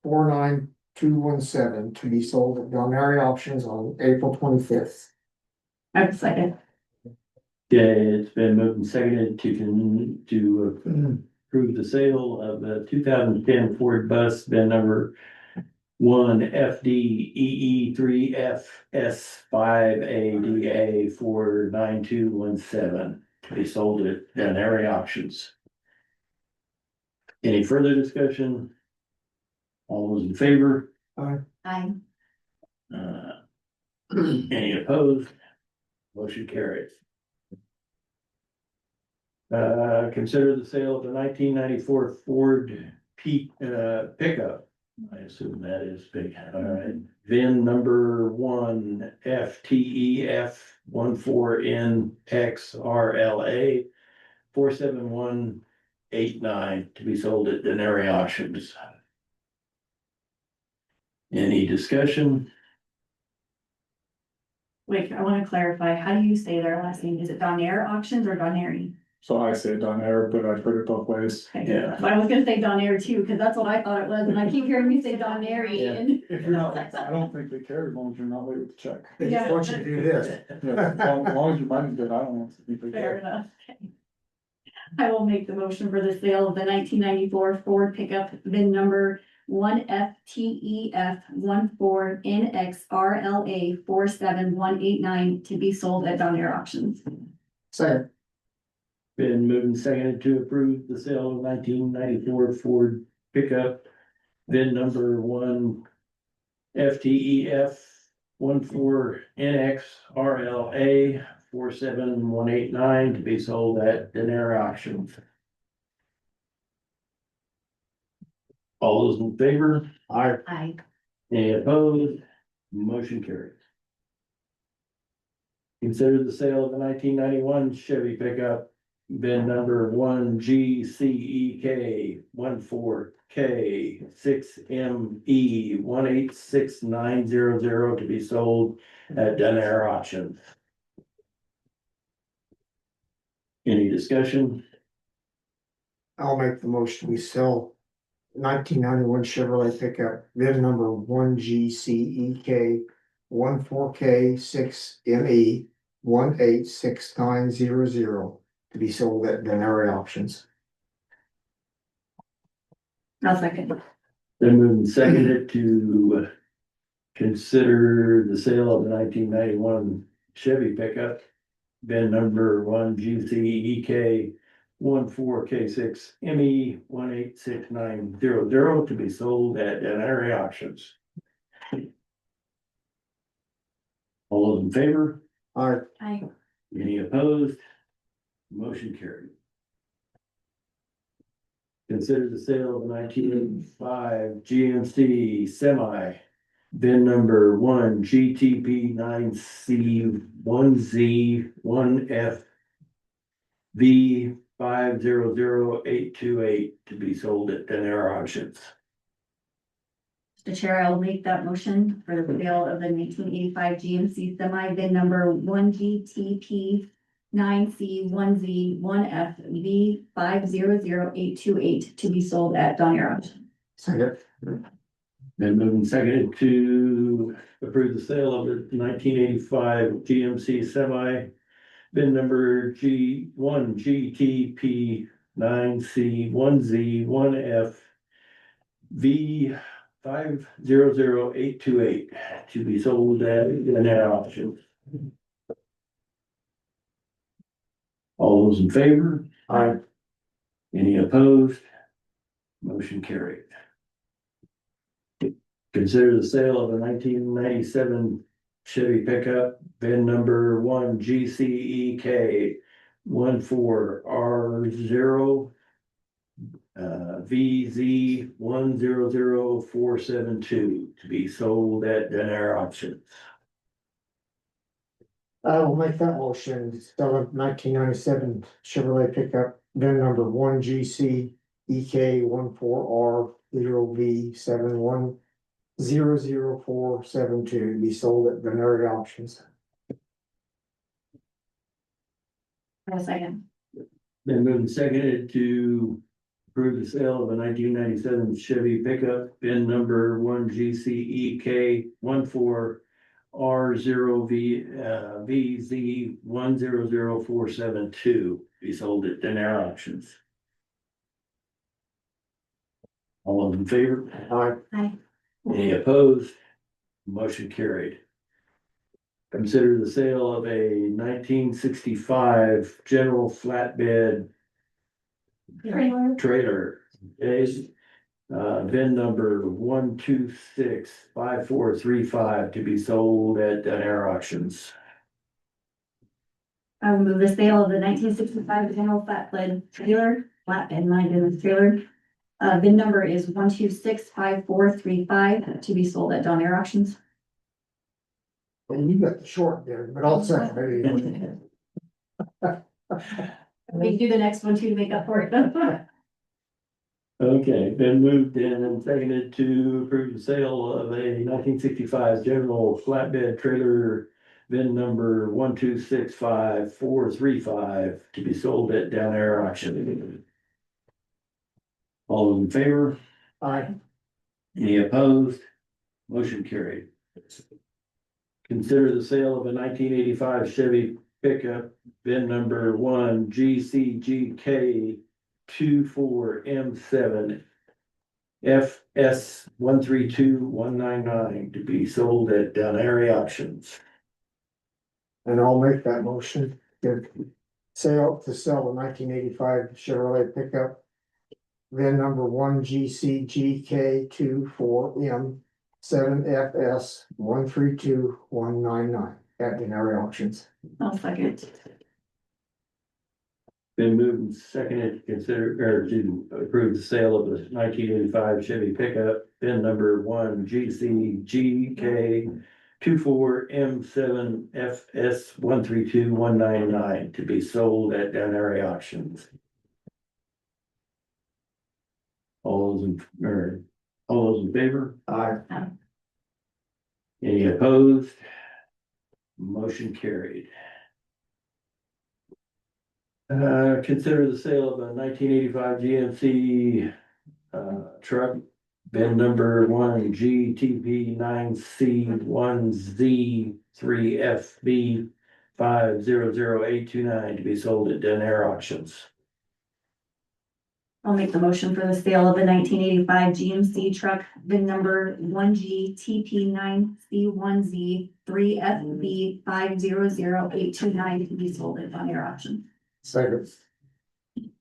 49217 to be sold at Donnery Auctions on April 25th. I will second. Okay, it's been moved and seconded to approve the sale of the 2010 Ford bus VIN number 1FDEE3FS5ADA 49217 to be sold at Denary Auctions. Any further discussion? All those in favor? Aye. Any opposed? Motion carries. Consider the sale of the 1994 Ford pickup. I assume that is big. All right. VIN number 1FTEF14NXRLA 47189 to be sold at Denary Auctions. Any discussion? Wait, I wanna clarify, how do you say their last name? Is it Donaire Auctions or Donary? So I say Donaire, but I put it both ways. Okay. Yeah. But I was gonna say Donaire too, because that's what I thought it was, and I keep hearing you say Donary Yeah. and. If you're not, I don't think they care as long as you're not late with the check. They just want you to do this. Yeah, as long as your money's good, I don't think they Fair care. enough. Okay. I will make the motion for the sale of the 1994 Ford pickup, VIN number 1FTEF14NXRLA 47189 to be sold at Donaire Auctions. Second. Been moved and seconded to approve the sale of 1994 Ford pickup. VIN number 1FTEF14NXRLA 47189 to be sold at Denary Auctions. All those in favor? Aye. Any opposed? Motion carries. Consider the sale of the 1991 Chevy pickup, VIN number 1GCEK 14K 6ME 186900 to be sold at Denare Auctions. Any discussion? I'll make the motion. We sell 1991 Chevrolet pickup, VIN number 1GCEK 14K 6ME 186900 to be sold at Denary Auctions. I'll second. Then moved and seconded to consider the sale of the 1991 Chevy pickup, VIN number 1GCEK 14K6ME 186900 to be sold at Denary Auctions. All those in favor? Aye. Any opposed? Motion carried. Consider the sale of the 1985 GMC semi, VIN number 1GTP9C1Z1FV 500828 to be sold at Denare Auctions. Mr. Chair, I will make that motion for the sale of the 1985 GMC semi, VIN number 1GTP9C1Z1FV 500828 to be sold at Donaire Auctions. Second. Been moved and seconded to approve the sale of the 1985 GMC semi, VIN number G1GTP9C1Z1FV 500828 to be sold at Denare Auctions. All those in favor? Aye. Any opposed? Motion carried. Consider the sale of a 1997 Chevy pickup, VIN number 1GCEK 14R0 VZ100472 to be sold at Denare Auctions. I will make that motion. Sell a 1997 Chevrolet pickup, VIN number 1GCEK14R0V7100472 to be sold at Denary Auctions. I'll second. Then moved and seconded to approve the sale of a 1997 Chevy pickup, VIN number 1GCEK 14R0VZ100472 be sold at Denare Auctions. All those in favor? Aye. Any opposed? Motion carried. Consider the sale of a 1965 General Flatbed trailer. Okay, VIN number 1265435 to be sold at Denare Auctions. I will move the sale of the 1965 general flatbed trailer, flatbed line trailer. VIN number is 1265435 to be sold at Don Air Auctions. Well, you got the short there, but I'll second it. We do the next one too to make up for it. Okay, been moved in and seconded to approve the sale of a 1965 general flatbed trailer. VIN number 1265435 to be sold at Down Air Auction. All in favor? Aye. Any opposed? Motion carried. Consider the sale of a 1985 Chevy pickup, VIN number 1GCGK 24M7 FS 132199 to be sold at Down Area Auctions. And I'll make that motion. To sell the 1985 Chevrolet pickup. VIN number 1GCGK 24M7FS 132199 at Denari Auctions. I'll second. Been moved and seconded to consider or to approve the sale of the 1985 Chevy pickup, VIN number 1GCGK 24M7FS 132199 to be sold at Down Area Auctions. All those in favor? Aye. Any opposed? Motion carried. Consider the sale of a 1985 GMC truck, VIN number 1GTP9C1Z3FB 500829 to be sold at Den Air Auctions. I'll make the motion for the sale of the 1985 GMC truck, VIN number 1GTP9C1Z3FB 500829 to be sold at Don Air Auction. Second.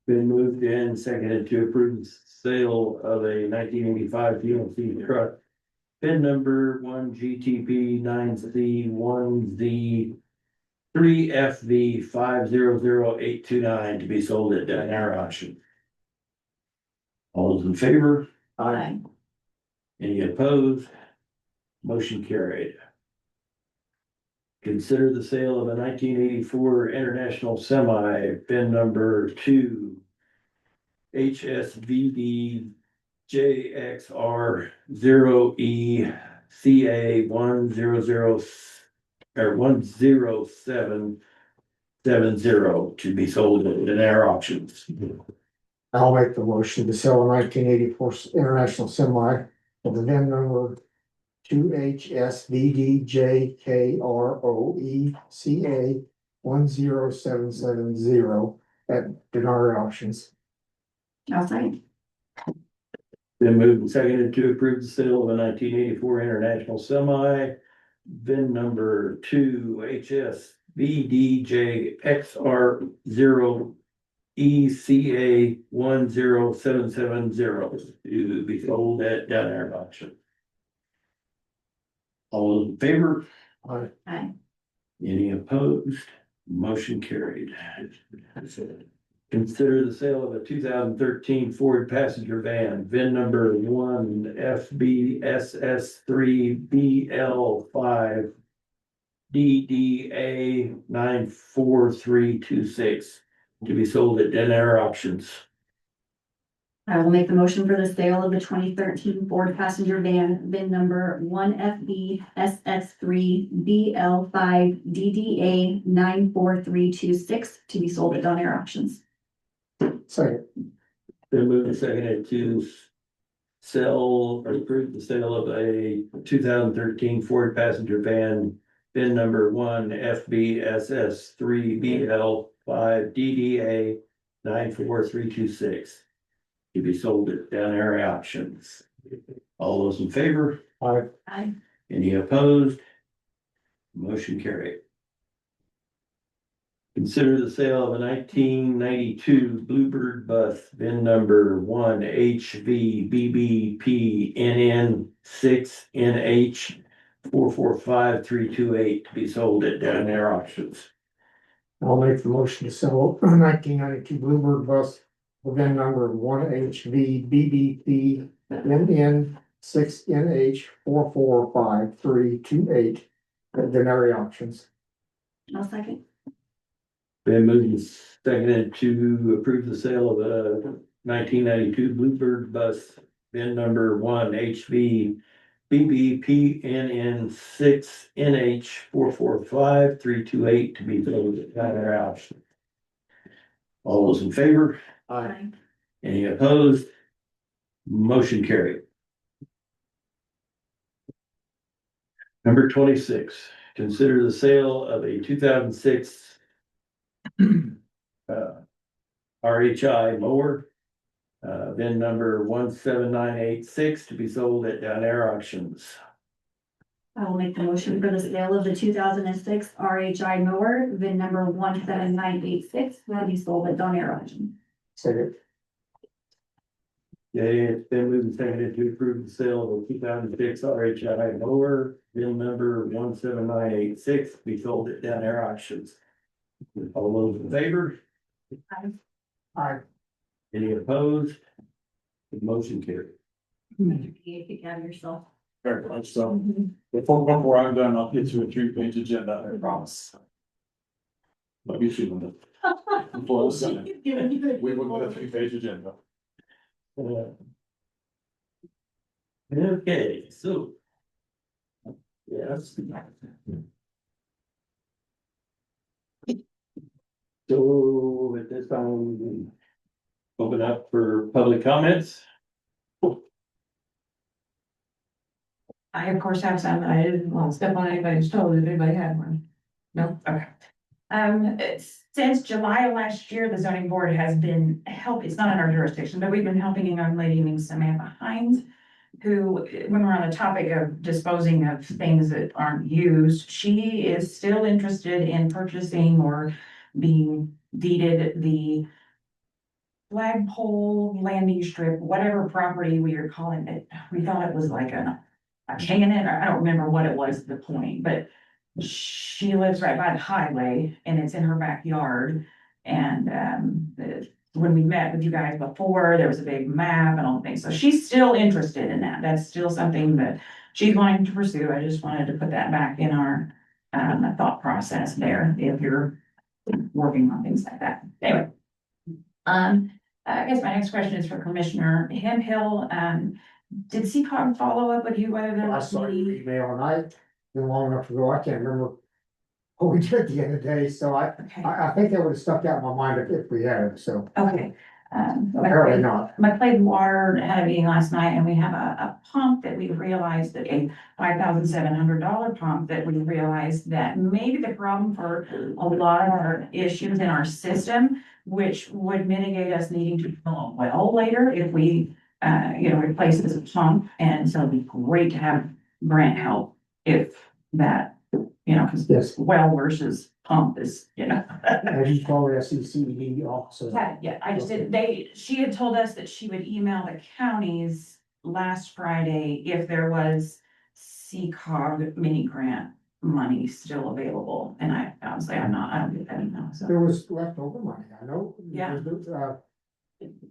Been moved and seconded to approve the sale of a 1985 GMC truck, VIN number 1GTP9C1Z3FV 500829 to be sold at Don Air Auction. All those in favor? Aye. Any opposed? Motion carried. Consider the sale of a 1984 International Semi, VIN number 2 HSVD JXR 0ECA 10770 to be sold at Air Auctions. I'll make the motion to sell a 1984 International Semi with the VIN number 2HSVDJKROECA 10770 at Denari Auctions. I'll second. Been moved and seconded to approve the sale of a 1984 International Semi, VIN number 2HSVDJXR 0ECA 10770 to be sold at Down Air Auction. All those in favor? Aye. Aye. Any opposed? Motion carried. Consider the sale of a 2013 Ford passenger van, VIN number 1FBSS3BL5 DDA 94326 to be sold at Den Air Auctions. I will make the motion for the sale of the 2013 Ford passenger van, VIN number 1FBSS3BL5DDA 94326 to be sold at Don Air Auctions. Second. Been moved and seconded to sell or approve the sale of a 2013 Ford passenger van, VIN number 1FBSS3BL5DDA 94326 to be sold at Down Air Auctions. All those in favor? Aye. Aye. Any opposed? Motion carried. Consider the sale of a 1992 Bluebird bus, VIN number 1HVBBPNN6NH 445328 to be sold at Down Air Auctions. I'll make the motion to sell nineteen ninety-two Bluebird bus with VIN number 1HV BBP NN 6NH 445328 at Denary Auctions. I'll second. Been moved and seconded to approve the sale of a 1992 Bluebird bus, VIN number 1HV BBPNN 6NH 445328 to be sold at Tyler House. All those in favor? Aye. Any opposed? Motion carried. Number 26, consider the sale of a 2006 RHI mower, VIN number 17986 to be sold at Down Air Auctions. I will make the motion for the sale of the 2006 RHI mower, VIN number 17986, will be sold at Donair Auction. Second. Okay, it's been moved and seconded to approve the sale of a 2006 RHI mower, VIN number 17986 to be sold at Down Air Auctions. All those in favor? Aye. Any opposed? The motion carried. You take care of yourself. Very much so. Before I'm done, I'll get you a 3-page agenda, I promise. Let me shoot them. Before the Senate, we will get a 3-page agenda. Okay, so. Yes. So at this time, we open up for public comments. I of course have some, I didn't want to step on anybody's toes if anybody had one. No, okay. Since July of last year, the zoning board has been it's not in our jurisdiction, but we've been helping a young lady named Samantha Hines. Who, when we're on the topic of disposing of things that aren't used, she is still interested in purchasing or being deeded the flagpole landing strip, whatever property we are calling it. We thought it was like a cannon, or I don't remember what it was at the point, but she lives right by the highway and it's in her backyard. And when we met with you guys before, there was a big map and all the things. So she's still interested in that. That's still something that she's wanting to pursue. I just wanted to put that back in our thought process there if you're working on things like that. Anyway. I guess my next question is for Commissioner Hempill. Did CCOG follow up with you whether there I was saw your any? email and been long enough ago, I can't remember what we did at the end of the day, so Okay, I think that would have stuck out in my mind if we had it, so okay. apparently not. McLeod Water had a meeting last night and we have a pump that we realized that a $5,700 pump that we realized that maybe the problem for a lot of our issues in our system, which would mitigate us needing to drill a well later if we, replace this pump. And so it'd be great to have grant help if that, because Yes. well versus pump is, Have you called the SECD officer? Yeah, I just did, she had told us that she would email the counties last Friday if there was CCOG mini grant money still available, and I was like, I don't get that email, so. There was leftover money, I know. Yeah.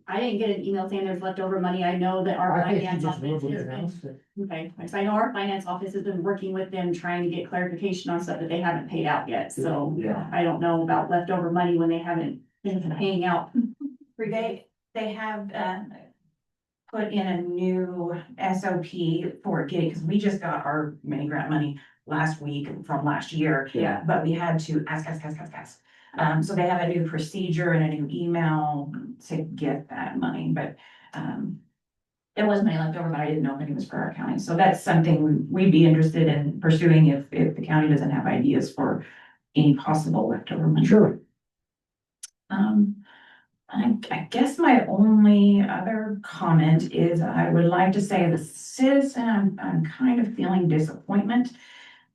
I didn't get an email saying there's leftover money. I know that our I think she finance just office has verbally been, announced it. okay, so I know our finance office has been working with them, trying to get clarification on stuff that they haven't paid out yet, so. Yeah. I don't know about leftover money when they haven't been paying out. They have, put in a new SOP for getting, because we just got our mini grant money last week from last year. Yeah. But we had to ask. So they have a new procedure and a new email to get that money, but, there was money left over, but I didn't know if it was for our county. So that's something we'd be interested in pursuing if the county doesn't have ideas for any possible leftover money. Sure. I guess my only other comment is I would like to say as a citizen, I'm kind of feeling disappointment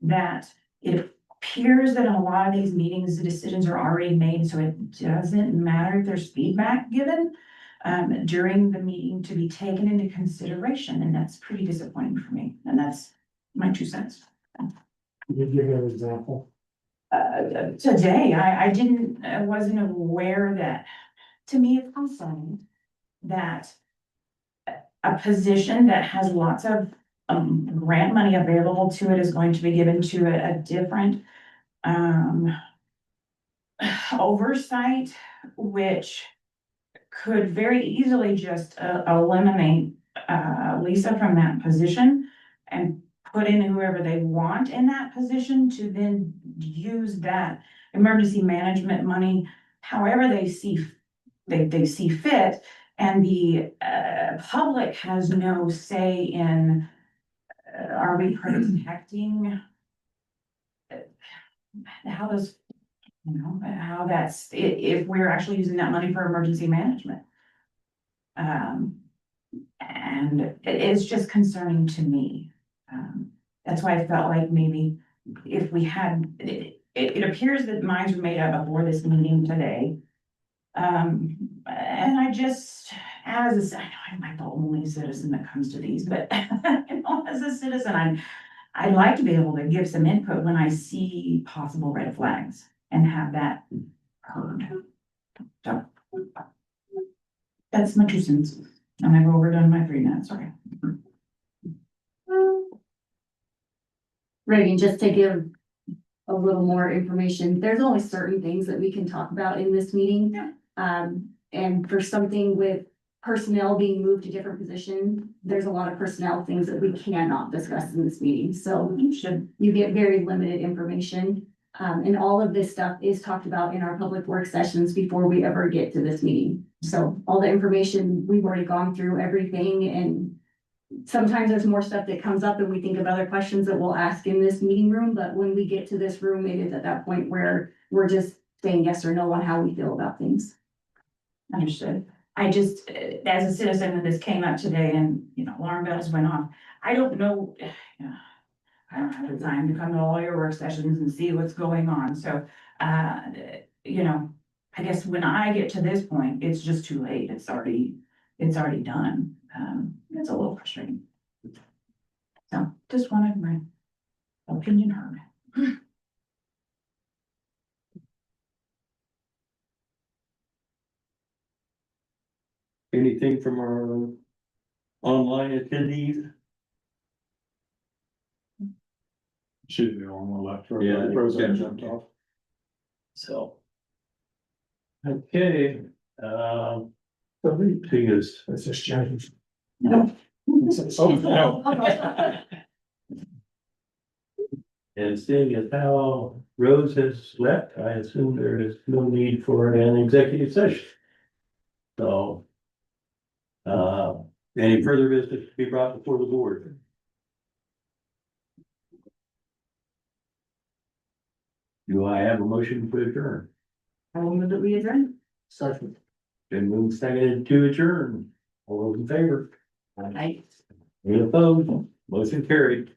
that it appears that in a lot of these meetings, the decisions are already made, so it doesn't matter if there's feedback given during the meeting to be taken into consideration, and that's pretty disappointing for me, and that's my 2 cents. Can you give me an example? today, I didn't, I wasn't aware that, to me, it's concerning that a position that has lots of, grant money available to it is going to be given to a different, oversight, which could very easily just eliminate Lisa from that position and put in whoever they want in that position to then use that emergency management money however they see they see fit. And the public has no say in are we protecting how does, how that's, if we're actually using that money for emergency management. And it's just concerning to me. That's why I felt like maybe if we had, it appears that minds were made up before this meeting today. And I just, I know I'm like the only citizen that comes to these, but as a citizen, I'd like to be able to give some input when I see possible red flags and have that heard. So that's my 2 cents. And I've overdone my 3 minutes, sorry. Reagan, just to give a little more information, there's only certain things that we can talk about in this meeting. Yeah. And for something with personnel being moved to different positions, there's a lot of personnel things that we cannot discuss in this meeting. So you get very limited information. And all of this stuff is talked about in our public work sessions before we ever get to this meeting. So all the information, we've already gone through everything, and sometimes there's more stuff that comes up and we think of other questions that we'll ask in this meeting room. But when we get to this room, it is at that point where we're just saying yes or no on how we feel about things. Understood. I just, as a citizen, and this came up today and, alarm bells went off. I don't know, I don't have the time to come to all your work sessions and see what's going on. So, I guess when I get to this point, it's just too late. It's already done. It's a little frustrating. So just wanted my opinion heard. Anything from our online attendees? She's the only one left. Yeah. Roseanne jumped off. So. Okay, seeing as It's just James. Oh, no. And seeing as how Rose has left, I assume there is no need for an executive session. So. Any further business to be brought before the board? Do I have a motion to adjourn? I will move that we adjourn. Second. Been moved, seconded to adjourn. All those in favor? Aye. Any opposed? Motion carried.